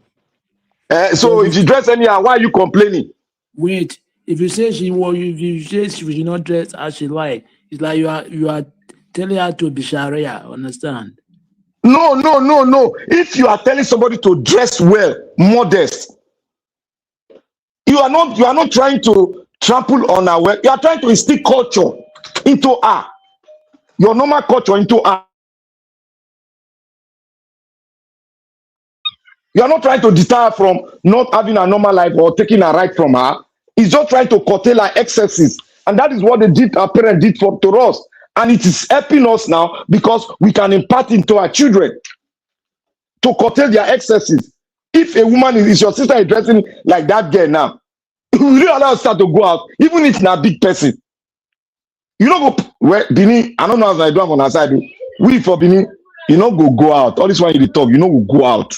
[SPEAKER 4] So if you dress anyhow, why are you complaining?
[SPEAKER 10] Wait, if you say she should not dress as she like, it's like you are telling her to be Sharia. Understand?
[SPEAKER 4] No. If you are telling somebody to dress well, modest, you are not trying to trample on our way. You are trying to instill culture into her, your normal culture into her. You are not trying to deter her from not having a normal life or taking a right from her. It's just trying to curtail her excesses. And that is what our parents did to us. And it is helping us now because we can impart into our children to curtail their excesses. If a woman is your sister is dressing like that girl now, will you allow her to go out, even if it's not a big person? You don't go, well, Bini, I don't know how I do on our side. We for Bini, you know, go out. All this one you talk, you know, go out.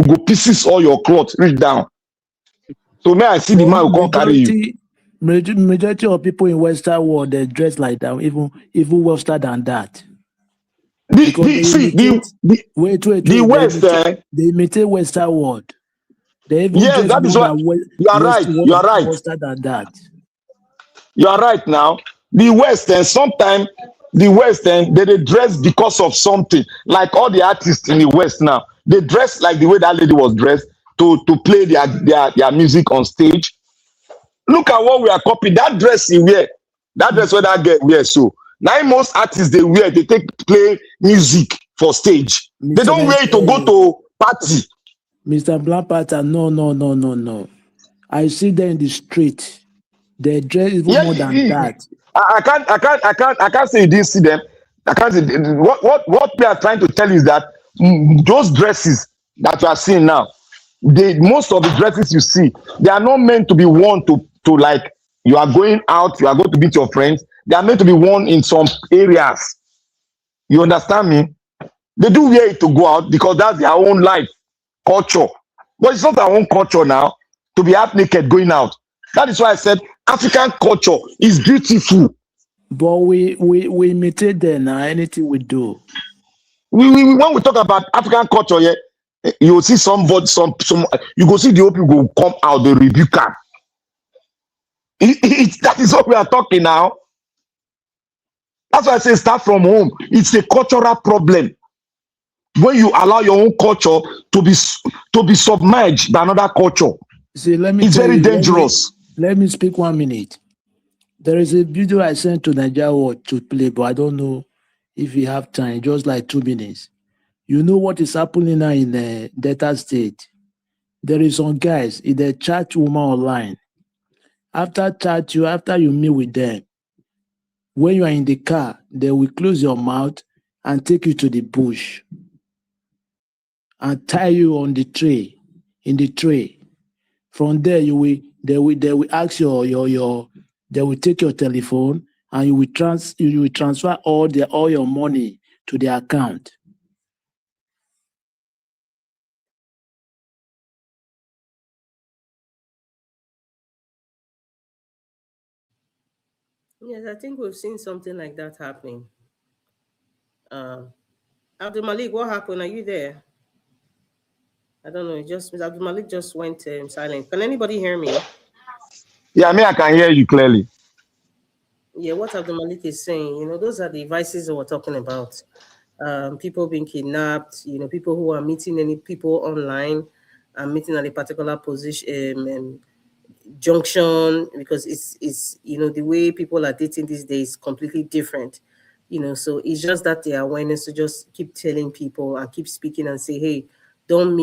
[SPEAKER 4] Go pieces all your clothes, reach down. So now I see the man who can't carry you.
[SPEAKER 10] Majority of people in Western world, they dress like that, even worse than that.
[SPEAKER 4] The West,
[SPEAKER 10] they imitate Western world. They even
[SPEAKER 4] yes, that is what you are right. You are right.
[SPEAKER 10] Worse than that.
[SPEAKER 4] You are right now. The West, and sometimes the West, and they dress because of something. Like all the artists in the West now, they dress like the way that lady was dressed to play their music on stage. Look at what we are copying. That dress he wear, that dress where that girl wear. So now most artists they wear, they play music for stage. They don't wear it to go to party.
[SPEAKER 10] Mr. Black Panther, no. I see them in the street. They dress even more than that.
[SPEAKER 4] I can't say you didn't see them. I can't say what we are trying to tell you is that those dresses that you are seeing now, most of the dresses you see, they are not meant to be worn to like you are going out, you are going to meet your friends. They are meant to be worn in some areas. You understand me? They do wear it to go out because that's their own life, culture. But it's not our own culture now to be half naked going out. That is why I said African culture is beautiful.
[SPEAKER 10] But we imitate them now. Anything we do.
[SPEAKER 4] When we talk about African culture, yeah, you will see somebody, you go see the old people go come out, they rebuke them. That is what we are talking now. That's why I say start from home. It's a cultural problem. When you allow your own culture to be submerged by another culture,
[SPEAKER 10] see,
[SPEAKER 4] it's very dangerous.
[SPEAKER 10] Let me speak 1 minute. There is a video I sent to Nigeria to play, but I don't know if you have time, just like 2 minutes. You know what is happening now in the Delta State? There is some guys in the chat woman online. After you meet with them, when you are in the car, they will close your mouth and take you to the bush and tie you on the tray, in the tray. From there, they will ask they will take your telephone and you will transfer all your money to their account.
[SPEAKER 2] Yes, I think we've seen something like that happening. Abdul Malik, what happened? Are you there? I don't know. Just Abdul Malik just went silent. Can anybody hear me?
[SPEAKER 4] Yeah, I can hear you clearly.
[SPEAKER 2] Yeah, what Abdul Malik is saying, those are the vices that we're talking about. People being kidnapped, people who are meeting any people online and meeting at a particular position, junction, because it's the way people are dating these days is completely different. So it's just that the awareness to just keep telling people and keep speaking and say, hey, don't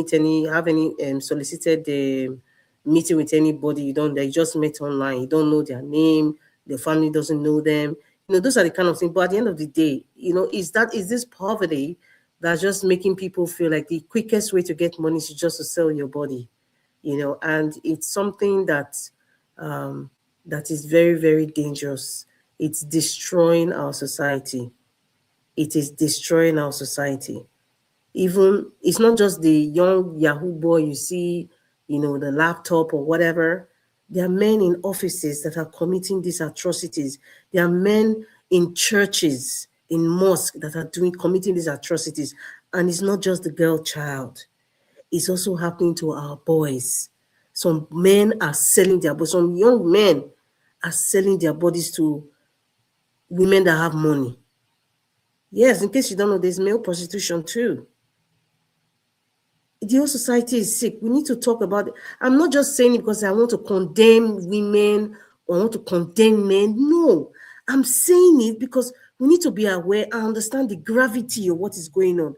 [SPEAKER 2] have any solicited meeting with anybody they just met online. You don't know their name, their family doesn't know them. Those are the kind of things. But at the end of the day, is this poverty that's just making people feel like the quickest way to get money is just to sell your body? And it's something that is very, very dangerous. It's destroying our society. It is destroying our society. Even it's not just the young Yahoo boy you see, the laptop or whatever. There are men in offices that are committing these atrocities. There are men in churches, in mosques that are committing these atrocities. And it's not just the girl child. It's also happening to our boys. Some men are selling their bodies. Some young men are selling their bodies to women that have money. Yes, in case you don't know, there's male prostitution too. The whole society is sick. We need to talk about it. I'm not just saying it because I want to condemn women or I want to condemn men. No, I'm saying it because we need to be aware and understand the gravity of what is going on.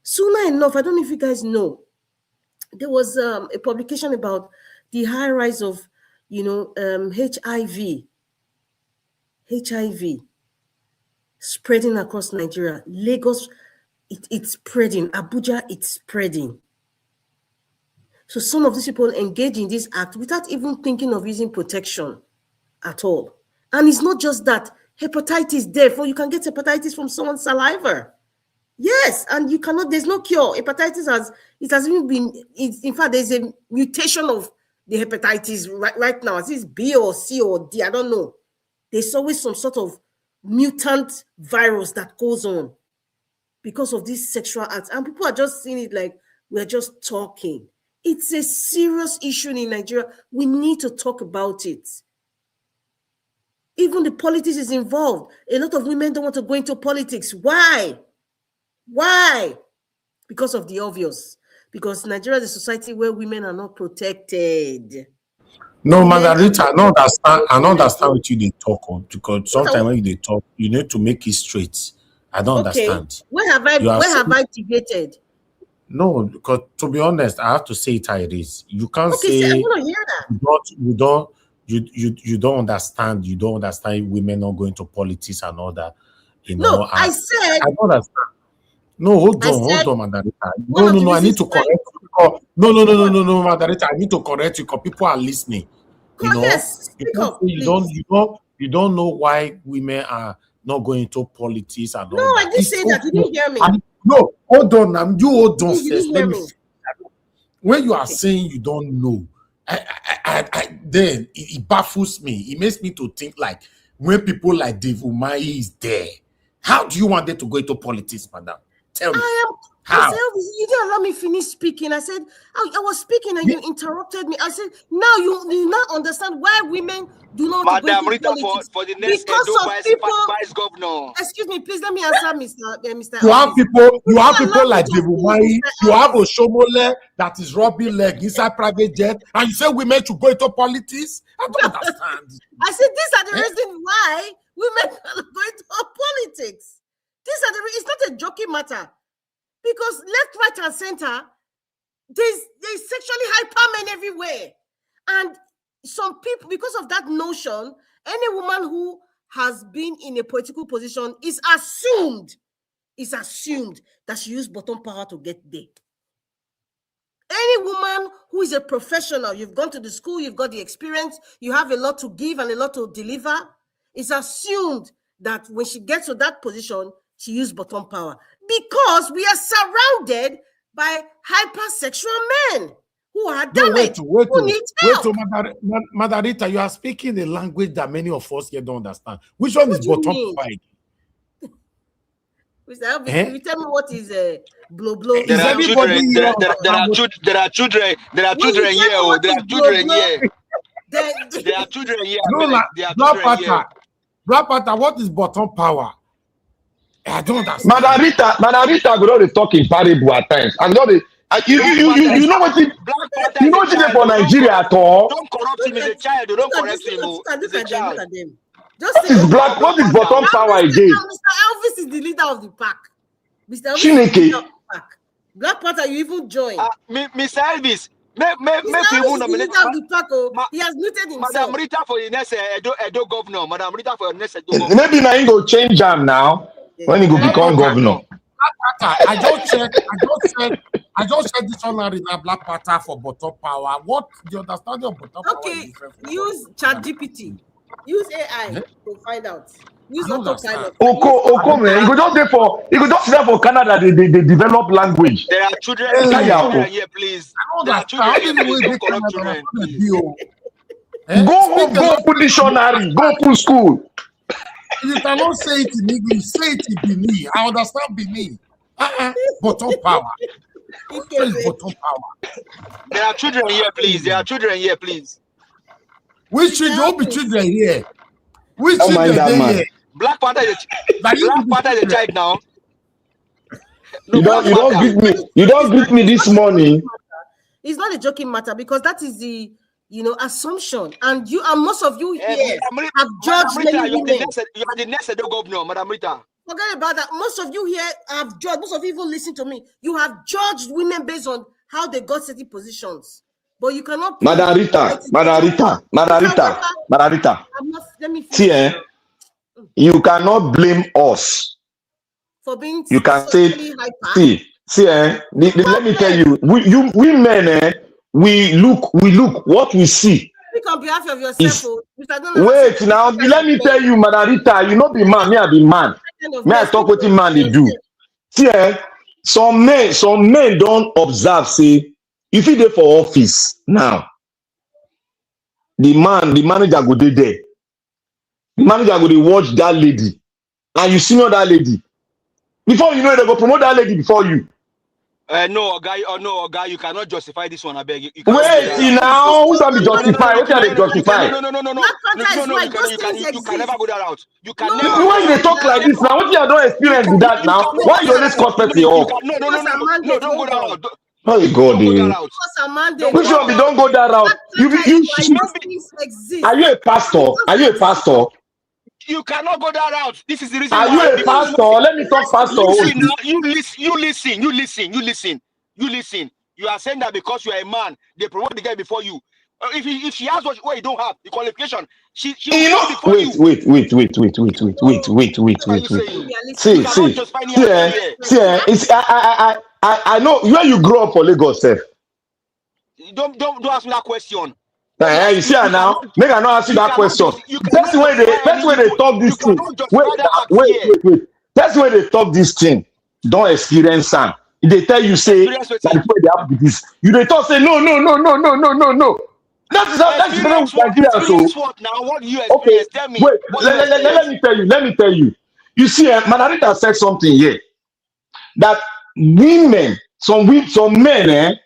[SPEAKER 2] Sooner enough, I don't know if you guys know, there was a publication about the high rise of, HIV spreading across Nigeria. Lagos, it's spreading. Abuja, it's spreading. So some of these people engage in this act without even thinking of using protection at all. And it's not just that. Hepatitis, therefore, you can get hepatitis from someone's saliva. Yes, and you cannot, there's no cure. Hepatitis has even been, in fact, there's a mutation of the hepatitis right now. Is this B or C or D? I don't know. There's always some sort of mutant virus that goes on because of these sexual acts. And people are just seeing it like we're just talking. It's a serious issue in Nigeria. We need to talk about it. Even the politics is involved. A lot of women don't want to go into politics. Why? Why? Because of the obvious. Because Nigeria is a society where women are not protected.
[SPEAKER 1] No, Margarita, I don't understand what you they talk on, because sometimes when you talk, you need to make it straight. I don't understand.
[SPEAKER 2] Where have I debated?
[SPEAKER 1] No, because to be honest, I have to say it how it is. You can't say
[SPEAKER 2] I want to hear
[SPEAKER 1] that. You don't understand. You don't understand women not going to politics and all that.
[SPEAKER 2] No, I said
[SPEAKER 1] I don't understand. No, hold on, Margarita. No, I need to correct you. No, Margarita, I need to correct you because people are listening.
[SPEAKER 2] Yes, speak up,
[SPEAKER 1] you don't know why women are not going to politics and all that.
[SPEAKER 2] No, I didn't say that. You didn't hear me.
[SPEAKER 1] No, hold on. You hold on first.
[SPEAKER 2] Let me.
[SPEAKER 1] When you are saying you don't know, then it baffles me. It makes me to think like when people like Dave Umahi is there, how do you want them to go into politics, madam? Tell me. How?
[SPEAKER 2] You didn't allow me finish speaking. I said I was speaking and you interrupted me. I said now you now understand why women do not want to go into politics.
[SPEAKER 6] For the next vice governor.
[SPEAKER 2] Excuse me, please let me answer, Mr.
[SPEAKER 1] You have people like Dave Umahi. You have Oshomole that is rubbing leg inside private jet, and you say women should go into politics. I don't understand.
[SPEAKER 2] I said these are the reasons why women are going to politics. It's not a joking matter. Because left, right, and center, there's sexually hyper men everywhere. And some people, because of that notion, any woman who has been in a political position is assumed that she used bottom power to get there. Any woman who is a professional, you've gone to the school, you've got the experience, you have a lot to give and a lot to deliver, it's assumed that when she gets to that position, she used bottom power? Because we are surrounded by hypersexual men who are damaged, who need help.
[SPEAKER 1] Madam Rita, you are speaking a language that many of us here don't understand. Which one is bottom power?
[SPEAKER 2] Mr. Elvis, you tell me what is blow blow?
[SPEAKER 6] There are children. There are children. There are children here. There are children here. There are children here.
[SPEAKER 1] Black Panther, what is bottom power? I don't understand.
[SPEAKER 4] Madam Rita go dey talk in parable at times. And you know what it, you know what it is for Nigeria at all?
[SPEAKER 6] Don't corrupt him. He's a child. Don't correct him.
[SPEAKER 2] Look at them.
[SPEAKER 4] What is bottom power again?
[SPEAKER 2] Mr. Elvis is the leader of the pack. Mr. Elvis is the leader of the pack. Black Panther, you even join.
[SPEAKER 6] Mr. Elvis, make
[SPEAKER 2] people nominate the pack. He has muted himself.
[SPEAKER 6] Madam Rita for the next Edo governor. Madam Rita for the next Edo governor.
[SPEAKER 4] Maybe now he go change him now when he go become governor.
[SPEAKER 1] I just checked this online now. Black Panther for bottom power. What the understanding of bottom power?
[SPEAKER 2] Okay, use ChatGPT. Use AI to find out. Use autopilot.
[SPEAKER 4] Oko man, you go just sit for Canada. They develop language.
[SPEAKER 6] There are children here, please. There are children here.
[SPEAKER 4] Go home, go put dictionary, go to school.
[SPEAKER 1] You cannot say it in English, say it in Benin. I understand Benin. Bottom power. Bottom power.
[SPEAKER 6] There are children here, please. There are children here, please.
[SPEAKER 1] Which children? Don't be children here. Which children here?
[SPEAKER 6] Black Panther is a child now.
[SPEAKER 4] You don't greet me this morning.
[SPEAKER 2] It's not a joking matter because that is the assumption, and most of you here have judged many women.
[SPEAKER 6] You are the next governor, Madam Rita.
[SPEAKER 2] Forget about that. Most of you here have judged. Most of you even listen to me. You have judged women based on how they got certain positions. But you cannot.
[SPEAKER 4] Madam Rita. See, you cannot blame us
[SPEAKER 2] for being.
[SPEAKER 4] You can say, let me tell you, we men, we look what we see.
[SPEAKER 2] Speak on behalf of yourself.
[SPEAKER 4] Wait now, let me tell you, Madam Rita, you know be man, me I be man. Me I talk what the man they do. See, some men don't observe. Say, if he dey for office now, the manager go dey there. The manager go dey watch that lady, and you see that lady. Before you know it, they go promote that lady before you.
[SPEAKER 6] No, guy, you cannot justify this one. I beg you.
[SPEAKER 4] Wait, now, who's gonna be justified? What can they justify?
[SPEAKER 6] No. You can never go that route. You can never.
[SPEAKER 4] When they talk like this now, what you don't experience with that now? Why you always confess it up?
[SPEAKER 6] No, don't go that route.
[SPEAKER 4] Oh God, which one? We don't go that route. Are you a pastor? Are you a pastor?
[SPEAKER 6] You cannot go that route. This is the reason.
[SPEAKER 4] Are you a pastor? Let me talk pastor.
[SPEAKER 6] You listen. You are saying that because you are a man, they promote the guy before you. If she has what you don't have, the qualification, she
[SPEAKER 4] wait. See, I know where you grew up for Lagos, sir.
[SPEAKER 6] Don't ask me that question.
[SPEAKER 4] You see her now. Make I not ask you that question. That's the way they talk this thing. Wait. That's the way they talk this thing. Don't experience them. They tell you say that before they have this. You they talk say no. That's Nigeria. So
[SPEAKER 6] what now? What do you experience? Tell me.
[SPEAKER 4] Wait. Let me tell you. You see, Manarita said something here that women, some men,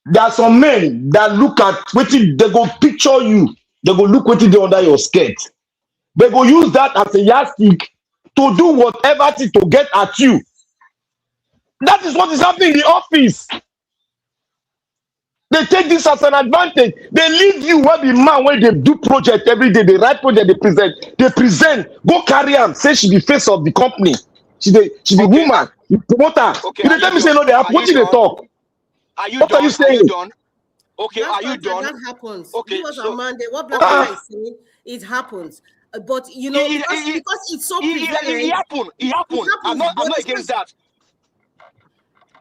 [SPEAKER 4] there are some men that look at what they go picture you. They go look what they under your skirt. They go use that as a yardstick to do whatever to get at you. That is what is happening in the office. They take this as an advantage. They leave you where the man when they do project every day, they write project, they present, go carry them, say she be face of the company. She the woman, the promoter.
[SPEAKER 6] Okay,
[SPEAKER 4] they tell me say no, they have what did they talk?
[SPEAKER 6] Are you
[SPEAKER 4] what
[SPEAKER 6] done?
[SPEAKER 4] are you saying?
[SPEAKER 6] Are you done? Okay, are you done?
[SPEAKER 2] That happens.
[SPEAKER 6] Okay,
[SPEAKER 2] so Monday, what Black Panther is saying, it happens. But you know, because it's so
[SPEAKER 6] it happened. I'm not against that.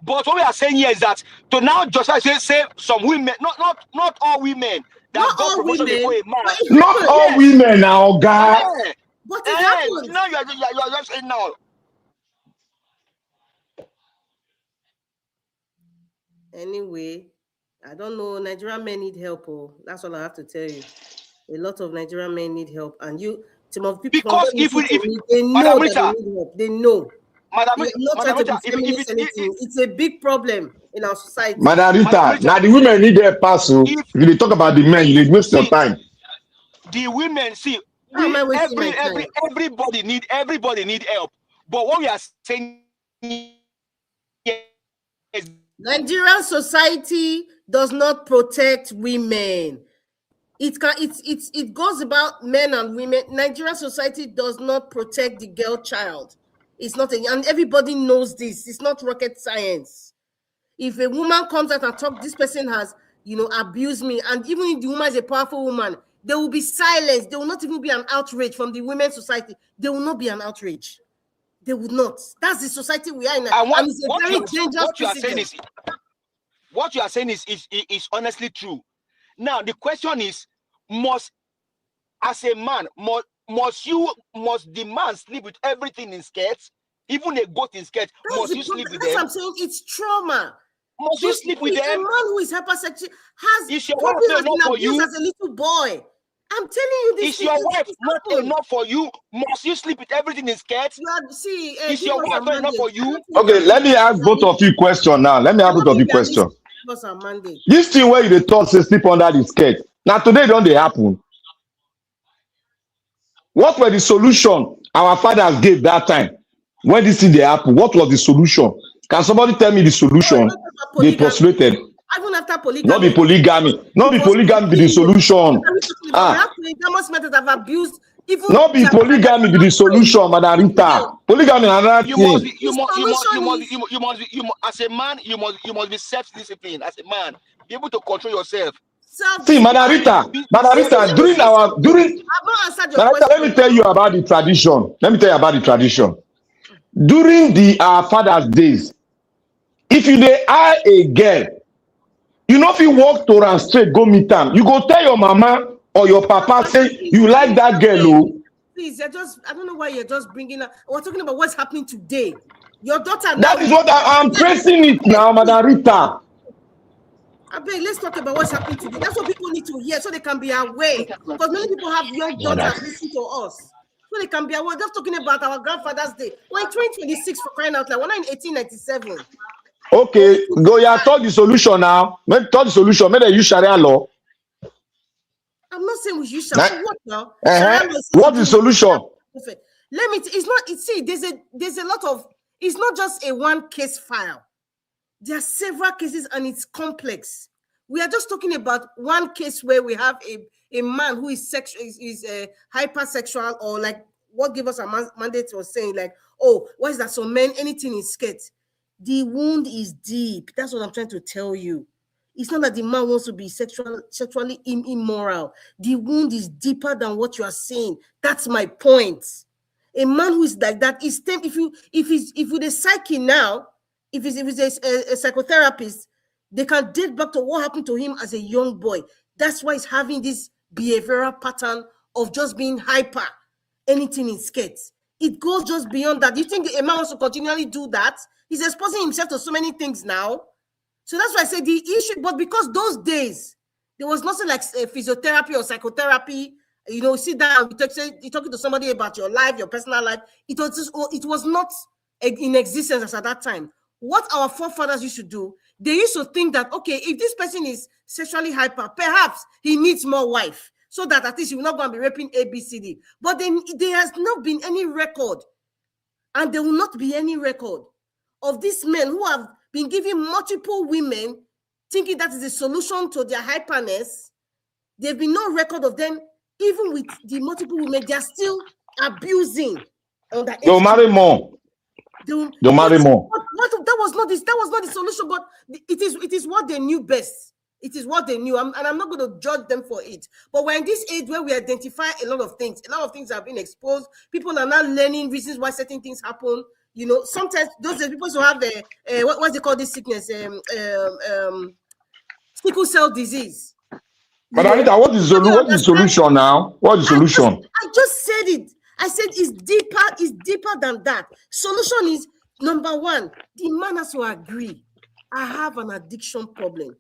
[SPEAKER 6] But what we are saying here is that to now just say some women, not all women that got promotion before a man.
[SPEAKER 4] Not all women now, guys.
[SPEAKER 2] But it happens.
[SPEAKER 6] No, you are just saying now.
[SPEAKER 2] Anyway, I don't know. Nigerian men need help. Oh, that's all I have to tell you. A lot of Nigerian men need help, and some of people,
[SPEAKER 6] Because
[SPEAKER 2] they know
[SPEAKER 6] Madam
[SPEAKER 2] that
[SPEAKER 6] Rita,
[SPEAKER 2] they need help. They know.
[SPEAKER 6] Madam,
[SPEAKER 2] I'm not trying to
[SPEAKER 6] Rita,
[SPEAKER 2] be feminist anything. It's a big problem in our society.
[SPEAKER 4] Madam Rita,
[SPEAKER 6] Rita,
[SPEAKER 4] now the women need their pass. So if you talk about the men, you waste your time.
[SPEAKER 6] The women, everybody need help. But what we are saying is
[SPEAKER 2] Nigerian society does not protect women. It goes about men and women. Nigerian society does not protect the girl child. It's not and everybody knows this. It's not rocket science. If a woman comes out and talks, this person has, abused me, and even if the woman is a powerful woman, there will be silence. There will not even be an outrage from the women's society. There will not be an outrage. They would not. That's the society we are in. And it's a very dangerous precedent.
[SPEAKER 6] What you are saying is honestly true. Now the question is, as a man, must the man sleep with everything in skirts? Even a goat in skirts, must you sleep with them?
[SPEAKER 2] That's what I'm saying. It's trauma.
[SPEAKER 6] Must you sleep with them?
[SPEAKER 2] A man who is hypersexual has
[SPEAKER 6] been
[SPEAKER 2] abused as a little boy. I'm telling you this.
[SPEAKER 6] Is your wife not enough for you? Must you sleep with everything in skirts? Is your wife not enough for you?
[SPEAKER 4] Okay, let me ask both of you question now. Let me ask both of you question. This thing where you talk say sleep under the skirt. Now today don't they happen? What were the solution our fathers gave that time? When this thing they happen, what was the solution? Can somebody tell me the solution they postulated?
[SPEAKER 2] Even after polygamy.
[SPEAKER 4] Not be polygamy. Not be polygamy be the solution.
[SPEAKER 2] Polygamous methods have abused.
[SPEAKER 4] Not be polygamy be the solution, Madam Rita. Polygamy another thing.
[SPEAKER 6] As a man, you must be self-disciplined. As a man, be able to control yourself.
[SPEAKER 4] See, Madam Rita, during let me tell you about the tradition. During our father's days, if you dey eye a girl, you know if you walk to her straight, go meet am, you go tell your mama or your papa say you like that girl. Oh.
[SPEAKER 2] Please, I don't know why you're just bringing up. We're talking about what's happening today. Your daughter.
[SPEAKER 4] That is what I'm pressing it now, Madam Rita.
[SPEAKER 2] Let's talk about what's happening today. That's what people need to hear so they can be aware. Because many people have young daughters listening to us. So they can be aware. Just talking about our grandfather's day. We're in 2026 for crying out loud. We're not in 1897.
[SPEAKER 4] Okay, go talk the solution now. Talk the solution. Make them use Sharia law.
[SPEAKER 2] I'm not saying we use Sharia. What now?
[SPEAKER 4] What's the solution?
[SPEAKER 2] Let me. There's a lot of. It's not just a one case file. There are several cases and it's complex. We are just talking about one case where we have a man who is hypersexual, or like what gave us a mandate was saying, like, oh, why is that some men, anything is scared? The wound is deep. That's what I'm trying to tell you. It's not that the man wants to be sexually immoral. The wound is deeper than what you are saying. That's my point. A man who is like that is if with a psyche now, if he's a psychotherapist, they can date back to what happened to him as a young boy. That's why he's having this behavioral pattern of just being hyper, anything in skirts. It goes just beyond that. You think a man wants to continually do that? He's exposing himself to so many things now. So that's why I say the issue, but because those days, there was nothing like physiotherapy or psychotherapy, sit down, you're talking to somebody about your life, your personal life. It was not in existence at that time. What our forefathers used to do, they used to think that, okay, if this person is sexually hyper, perhaps he needs more wife, so that at least he will not go and be raping ABCD. But then there has not been any record, and there will not be any record of these men who have been giving multiple women, thinking that is the solution to their hyperness. There's been no record of them, even with the multiple women, they're still abusing.
[SPEAKER 4] They'll marry more. They'll marry more.
[SPEAKER 2] That was not the solution, but it is what they knew best. It is what they knew, and I'm not going to judge them for it. But we're in this age where we identify a lot of things. A lot of things have been exposed. People are now learning reasons why certain things happen. Sometimes those people who have what's they call this sickness, sickle cell disease.
[SPEAKER 4] But Anita, what is the solution now? What is the solution?
[SPEAKER 2] I just said it. I said it's deeper than that. Solution is number one, the man has to agree. I have an addiction problem.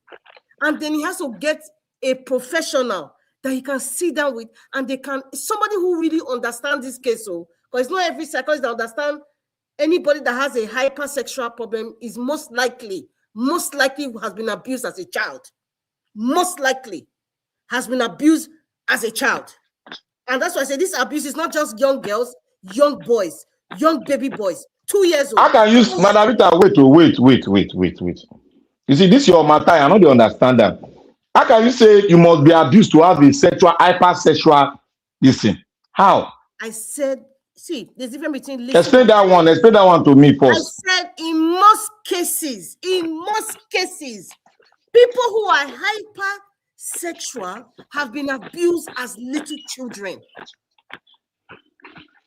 [SPEAKER 2] And then he has to get a professional that he can sit down with, and they can, somebody who really understands this case. So, because it's not every psychologist that understand. Anybody that has a hypersexual problem is most likely has been abused as a child. Most likely has been abused as a child. And that's why I say this abuse is not just young girls, young boys, young baby boys, 2 years old.
[SPEAKER 4] How can you, Madam Rita, wait. You see, this is your matter. I know they understand that. How can you say you must be abused to have a sexual, hypersexual thing? How?
[SPEAKER 2] I said, see, there's a difference between listening.
[SPEAKER 4] Explain that one to me first.
[SPEAKER 2] I said in most cases, people who are hypersexual have been abused as little children.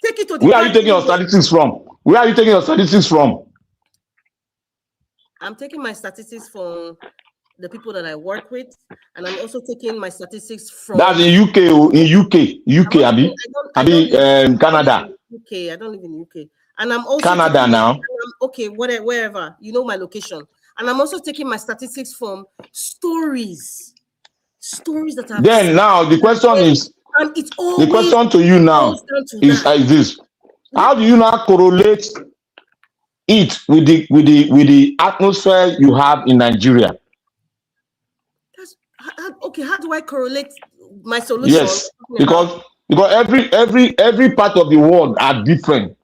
[SPEAKER 2] Take it to the
[SPEAKER 4] Where are you taking your statistics from?
[SPEAKER 2] I'm taking my statistics from the people that I work with, and I'm also taking my statistics from.
[SPEAKER 4] That's in UK, Canada.
[SPEAKER 2] UK, I don't live in UK, and I'm also
[SPEAKER 4] Canada now.
[SPEAKER 2] Okay, wherever, you know my location, and I'm also taking my statistics from stories that are.
[SPEAKER 4] Then now the question is,
[SPEAKER 2] and it's
[SPEAKER 4] the question to you now is this: how do you now correlate it with the atmosphere you have in Nigeria?
[SPEAKER 2] Okay, how do I correlate my solution?
[SPEAKER 4] Yes, because every part of the world are different.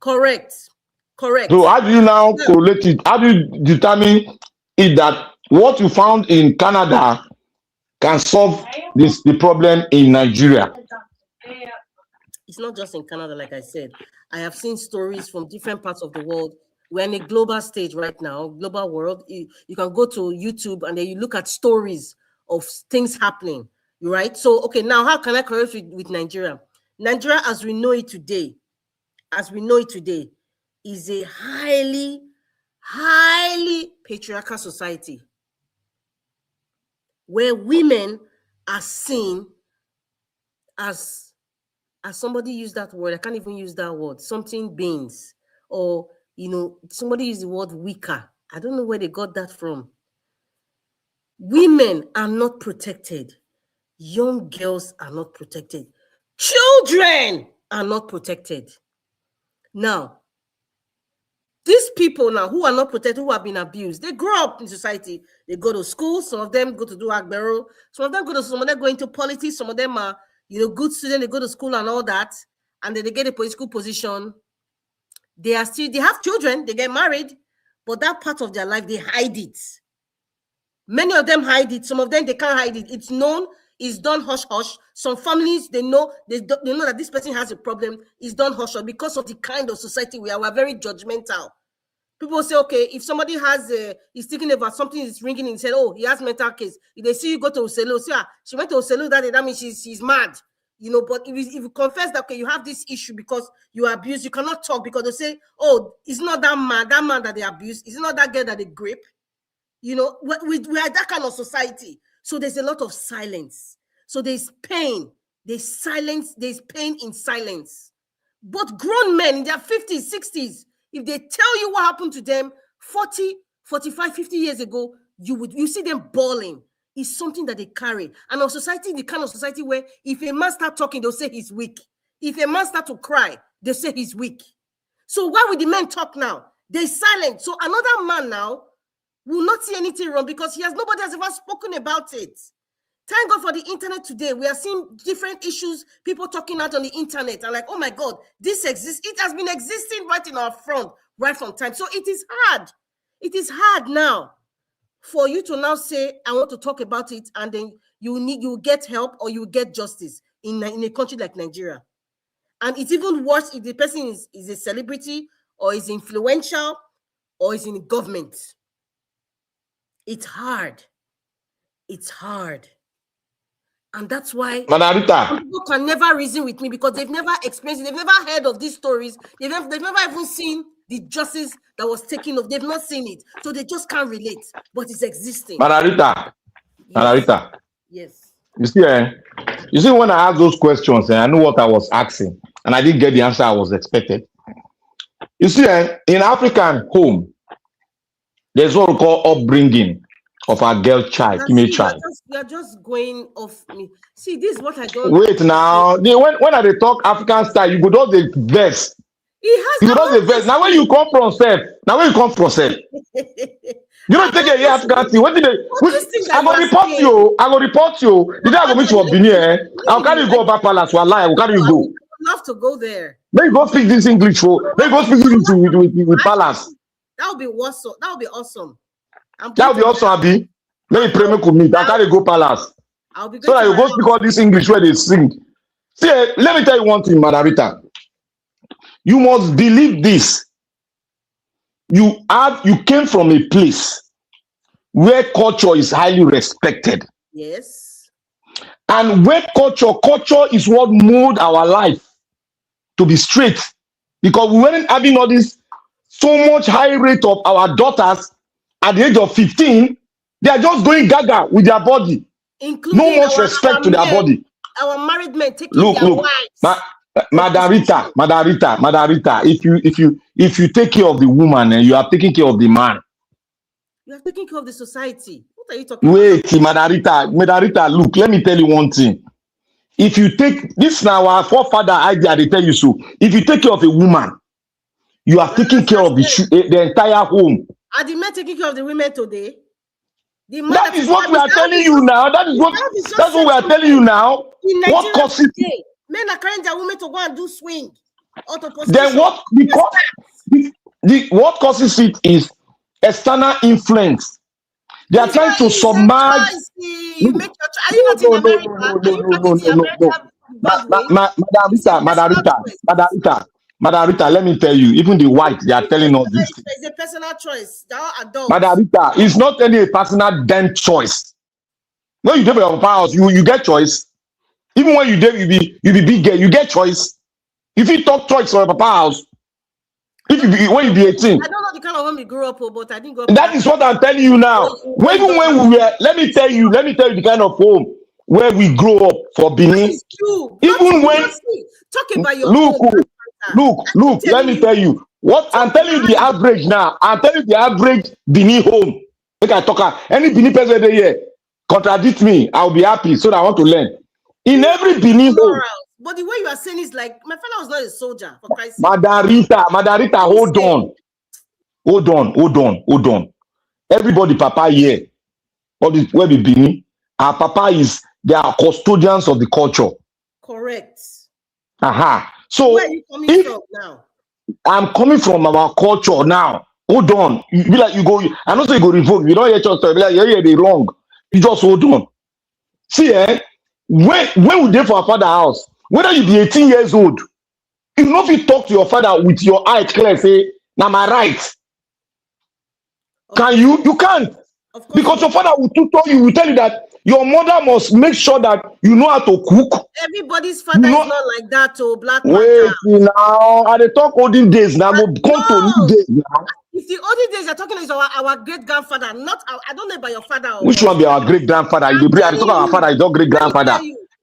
[SPEAKER 2] Correct.
[SPEAKER 4] So how do you now correlate it? How do you determine it that what you found in Canada can solve the problem in Nigeria?
[SPEAKER 2] It's not just in Canada, like I said. I have seen stories from different parts of the world. We're in a global stage right now, global world. You can go to YouTube and then you look at stories of things happening, right? So, okay, now how can I correlate with Nigeria? Nigeria, as we know it today, is a highly patriarchal society where women are seen as somebody used that word, I can't even use that word, something beings, or, somebody used the word weaker. I don't know where they got that from. Women are not protected. Young girls are not protected. Children are not protected. Now, these people now who are not protected, who have been abused, they grow up in society. They go to school. Some of them go to do agbero. Some of them go into politics. Some of them are, good students. They go to school and all that, and then they get a political position. They have children. They get married, but that part of their life they hide it. Many of them hide it. Some of them they can't hide it. It's known. It's done hush hush. Some families they know that this person has a problem. It's done hush hush because of the kind of society we are. We're very judgmental. People say, okay, if somebody is thinking about something is ringing in his head, oh, he has mental case. If they see you go to Oselo, say, she went to Oselo that day, that means she's mad. But if you confess that, okay, you have this issue because you are abused, you cannot talk because they say, oh, it's not that man that they abuse. It's not that girl that they grape. We are that kind of society. So there's a lot of silence. So there's pain. There's pain in silence. But grown men in their 50s, 60s, if they tell you what happened to them 40, 45, 50 years ago, you see them bawling. It's something that they carry. And our society, the kind of society where if a man start talking, they'll say he's weak. If a man start to cry, they say he's weak. So why would the men talk now? They're silent. So another man now will not see anything wrong because nobody has ever spoken about it. Thank God for the internet today. We are seeing different issues, people talking out on the internet and like, oh my God, this exists. It has been existing right in our front, right from time. So it is hard. It is hard now for you to now say, I want to talk about it, and then you get help or you get justice in a country like Nigeria. And it's even worse if the person is a celebrity or is influential or is in government. It's hard. It's hard. And that's why people can never reason with me because they've never experienced it. They've never heard of these stories. They've never even seen the justice that was taken off. They've not seen it. So they just can't relate. But it's existing.
[SPEAKER 4] Manarita.
[SPEAKER 2] Yes.
[SPEAKER 4] You see, when I asked those questions, I knew what I was asking. And I didn't get the answer I was expected. You see, in African home, There's what we call upbringing of our girl child, female child.
[SPEAKER 2] You're just going off me. See, this is what I don't.
[SPEAKER 4] Wait now. When I talk African style, you go do the verse. You go do the verse. Now where you come from, self? Now where you come from, self? You don't take a African thing. What did they? I go report you. I go report you. The day I go meet you for Benin, I'll carry you go over palace. Wallahi, I will carry you go.
[SPEAKER 2] I would love to go there.
[SPEAKER 4] Let you go speak this English for. Let you go speak English with palace.
[SPEAKER 2] That would be awesome. That would be awesome.
[SPEAKER 4] That would be awesome, Abi. Let me pray me could meet. I'll carry you go palace.
[SPEAKER 2] I'll be
[SPEAKER 4] so that you go speak all this English where they sing. See, let me tell you one thing, Madam Rita. You must believe this. You came from a place where culture is highly respected.
[SPEAKER 2] Yes.
[SPEAKER 4] And where culture is what mold our life to be straight. Because we weren't having all this so much high rate of our daughters at the age of 15. They are just going gaga with their body.
[SPEAKER 2] Including
[SPEAKER 4] no much respect to their body.
[SPEAKER 2] Our married men taking their wives.
[SPEAKER 4] Madam Rita, if you take care of the woman and you are taking care of the man.
[SPEAKER 2] You are taking care of the society. What are you talking
[SPEAKER 4] about? Madam Rita, look, let me tell you one thing. If you take this now, our forefather idea, they tell you so. If you take care of a woman, you are taking care of the entire home.
[SPEAKER 2] Are the men taking care of the women today?
[SPEAKER 4] That is what we are telling you now. That's what we are telling you now. What causes it?
[SPEAKER 2] Men are carrying their women to go and do swing.
[SPEAKER 4] Then what? What causes it is external influence. They are trying to submerge.
[SPEAKER 2] You make your are you not in America?
[SPEAKER 4] Madam Rita, let me tell you, even the white, they are telling us this.
[SPEAKER 2] It's a personal choice. They are adults.
[SPEAKER 4] Madam Rita, it's not any personal damn choice. When you do your house, you get choice. Even when you do, you be big girl, you get choice. If you talk choice for your papa house, when you be 18.
[SPEAKER 2] I don't know the kind of home we grew up with, but I didn't grow up.
[SPEAKER 4] That is what I'm telling you now. Even when we were, let me tell you the kind of home where we grew up for Benin. Even when
[SPEAKER 2] talk about your home.
[SPEAKER 4] Look, let me tell you. What I'm telling you the average now. I'm telling you the average Benin home. Make I talk. Any Benin person here contradict me, I'll be happy so that I want to learn. In every Benin home.
[SPEAKER 2] But the way you are saying is like my father was not a soldier, for Christ's sake.
[SPEAKER 4] Madam Rita, hold on. Everybody, Papa here, all this where we Benin, our Papa they are custodians of the culture.
[SPEAKER 2] Correct.
[SPEAKER 4] So
[SPEAKER 2] where are you coming from now?
[SPEAKER 4] I'm coming from our culture now. Hold on. You be like you go. I know so you go revoke. You don't hear church. Be like yeah, they wrong. You just hold on. See, when we dey for our father house, whether you be 18 years old, you know if you talk to your father with your eye clear, say, "Now my right." Can you? You can't. Because your father will tutor you, will tell you that your mother must make sure that you know how to cook.
[SPEAKER 2] Everybody's father is not like that, oh, Black
[SPEAKER 4] Wait now, I dey talk olden days now. Go come to new days now.
[SPEAKER 2] If the olden days you're talking is our great grandfather, not I don't know about your father.
[SPEAKER 4] Which one be our great grandfather? You be talking about our father, is your great grandfather.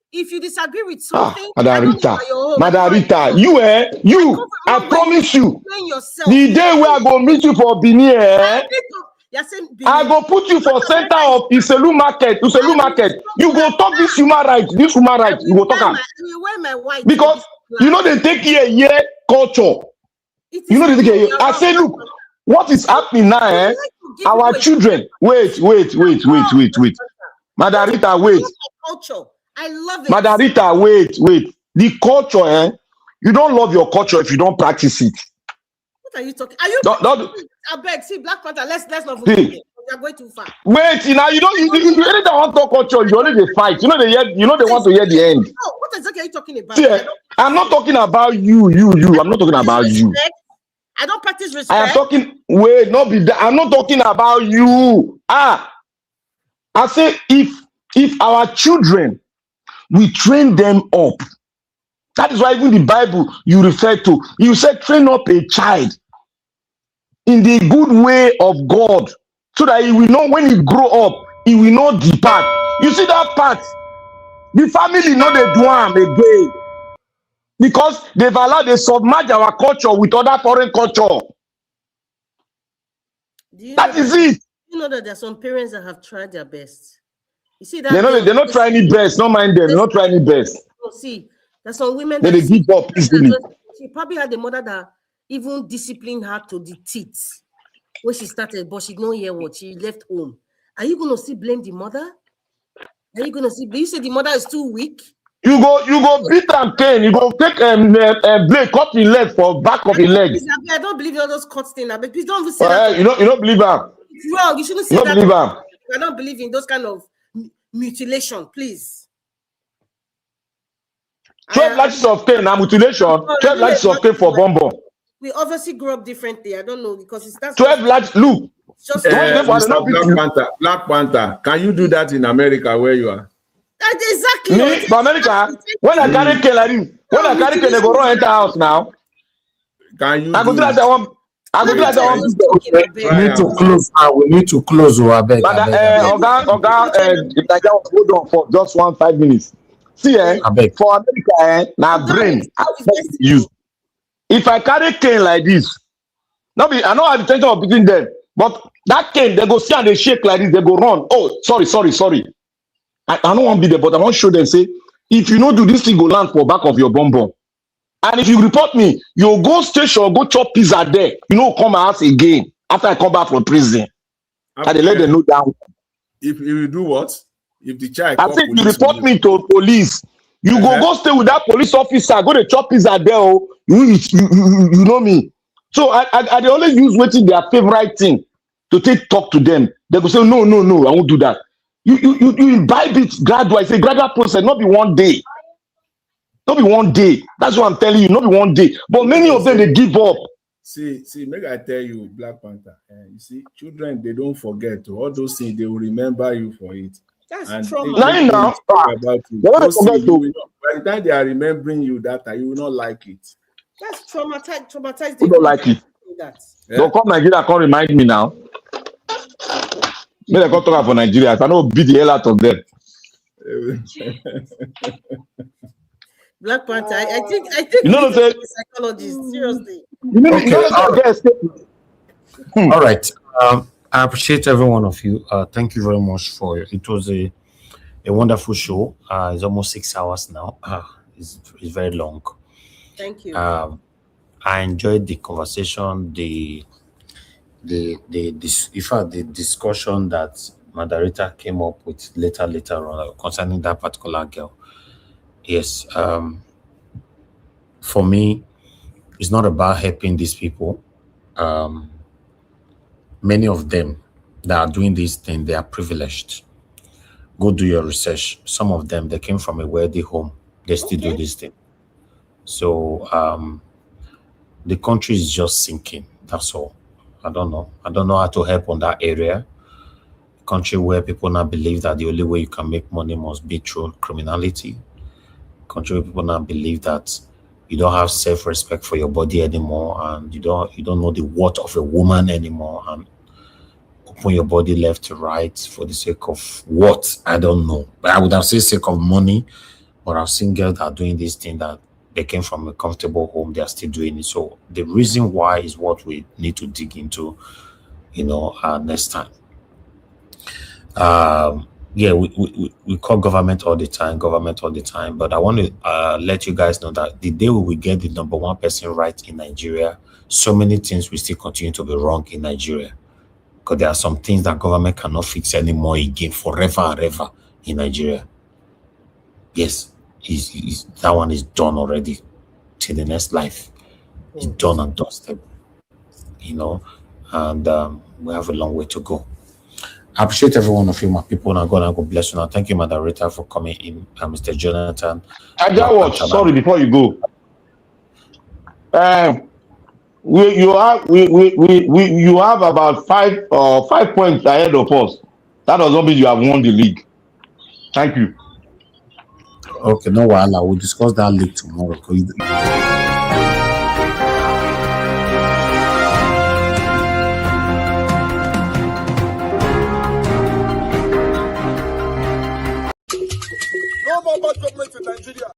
[SPEAKER 2] If you disagree with something,
[SPEAKER 4] Madam Rita, you I promise you, the day where I go meet you for Benin, I go put you for center of Uselu Market. You go talk this human rights. You go talk. Because you know they take year culture. You know they take year. I say, look, what is happening now? Our children. Wait. Madam Rita, wait.
[SPEAKER 2] I love it.
[SPEAKER 4] Madam Rita, wait. The culture, you don't love your culture if you don't practice it.
[SPEAKER 2] What are you talking? Are you? I beg, see, Black Panther. Let's not forget it. We are going too far.
[SPEAKER 4] Wait, now you don't. You really don't want to talk culture. You only they fight. You know they want to hear the end.
[SPEAKER 2] No, what exactly are you talking about?
[SPEAKER 4] See, I'm not talking about you. I'm not talking about you.
[SPEAKER 2] I don't practice respect.
[SPEAKER 4] I am talking. Wait, not be that. I'm not talking about you. I say if our children, we train them up. That is why even the Bible you refer to, you said train up a child in the good way of God, so that he will know when he grow up, he will not depart. You see that part? The family know they do am again because they've allowed they submerge our culture with other foreign culture. That is it.
[SPEAKER 2] You know that there are some parents that have tried their best. You see that
[SPEAKER 4] They're not trying any best. Don't mind them. They're not trying any best.
[SPEAKER 2] See, there's some women
[SPEAKER 4] They
[SPEAKER 2] that
[SPEAKER 4] give up easily.
[SPEAKER 2] she probably had a mother that even disciplined her to the teeth when she started, but she didn't hear what she left home. Are you gonna still blame the mother? Are you gonna see? You say the mother is too weak.
[SPEAKER 4] You go beat and cane. You go take blade, cut the leg for back of the leg.
[SPEAKER 2] I don't believe all those cuts things. But please don't say that.
[SPEAKER 4] You don't believe her.
[SPEAKER 2] It's wrong. You shouldn't say
[SPEAKER 4] that. Believe her.
[SPEAKER 2] I don't believe in those kind of mutilation. Please.
[SPEAKER 4] 12 lashes of cane and mutilation. 12 lashes of cane for bomb.
[SPEAKER 2] We obviously grew up differently. I don't know because it's
[SPEAKER 4] 12 lashes. Look.
[SPEAKER 5] Black Panther. Can you do that in America where you are?
[SPEAKER 2] Exactly.
[SPEAKER 4] In America, when I carry cane like this, they go run enter house now.
[SPEAKER 5] Can you?
[SPEAKER 4] I go do that one.
[SPEAKER 1] We need to close now. We need to close. Hold
[SPEAKER 4] on for just 5 minutes. See, for America, now brain use. If I carry cane like this, I know I have the intention of beating them, but that cane, they go see and they shake like this, they go run. Oh, sorry. I don't want to be there, but I want to show them, say, if you don't do this thing, go land for back of your bonbon. And if you report me, you go station, go chop pizza there. Come out again after I come back from prison. And they let them know that.
[SPEAKER 5] If you do what? If the child
[SPEAKER 4] I think you report me to police, you go stay with that police officer, go to chop pizza there. Oh, you know me. So I they only use waiting their favorite thing to talk to them. They go say, no, I won't do that. You imbibe it gradual. It's a gradual process, not be one day. Not be one day. That's what I'm telling you, not be one day. But many of them, they give up.
[SPEAKER 5] See, make I tell you, Black Panther. You see, children, they don't forget. All those things, they will remember you for it.
[SPEAKER 2] That's trauma.
[SPEAKER 4] Now,
[SPEAKER 5] about you. By the time they are remembering you, that you will not like it.
[SPEAKER 2] That's traumatized.
[SPEAKER 4] You don't like it. Don't come Nigeria, can't remind me now. Maybe I can't talk about Nigeria. I know beat the hell out of them.
[SPEAKER 2] Black Panther. I think
[SPEAKER 4] you know what I'm
[SPEAKER 2] psychologist. Seriously.
[SPEAKER 1] All right. I appreciate every one of you. Thank you very much for it. It was a wonderful show. It's almost 6 hours now. It's very long.
[SPEAKER 2] Thank you.
[SPEAKER 1] I enjoyed the conversation, the discussion that Margarita came up with later on concerning that particular girl. Yes. For me, it's not about helping these people. Many of them that are doing this thing, they are privileged. Go do your research. Some of them, they came from a wealthy home. They still do this thing. So the country is just sinking. That's all. I don't know how to help on that area. A country where people now believe that the only way you can make money must be through criminality. A country where people now believe that you don't have self-respect for your body anymore, and you don't know the worth of a woman anymore, and open your body left to right for the sake of what? I don't know. But I would have said sake of money, but I've seen girls that are doing this thing that they came from a comfortable home, they are still doing it. So the reason why is what we need to dig into, next time. Yeah, we call government all the time, but I want to let you guys know that the day we will get the number one person right in Nigeria, so many things will still continue to be wrong in Nigeria, because there are some things that government cannot fix anymore again forever and ever in Nigeria. Yes, that one is done already till the next life. It's done and dusted, and we have a long way to go. I appreciate every one of you, my people, and God bless you. Now, thank you, Madam Rita, for coming in, Mr. Jonathan.
[SPEAKER 4] Sorry, before you go, you have about 5 points ahead of us. That does not mean you have won the league. Thank you.
[SPEAKER 1] Okay, no wahala. We'll discuss that league tomorrow.
[SPEAKER 12] No more bad government in Nigeria.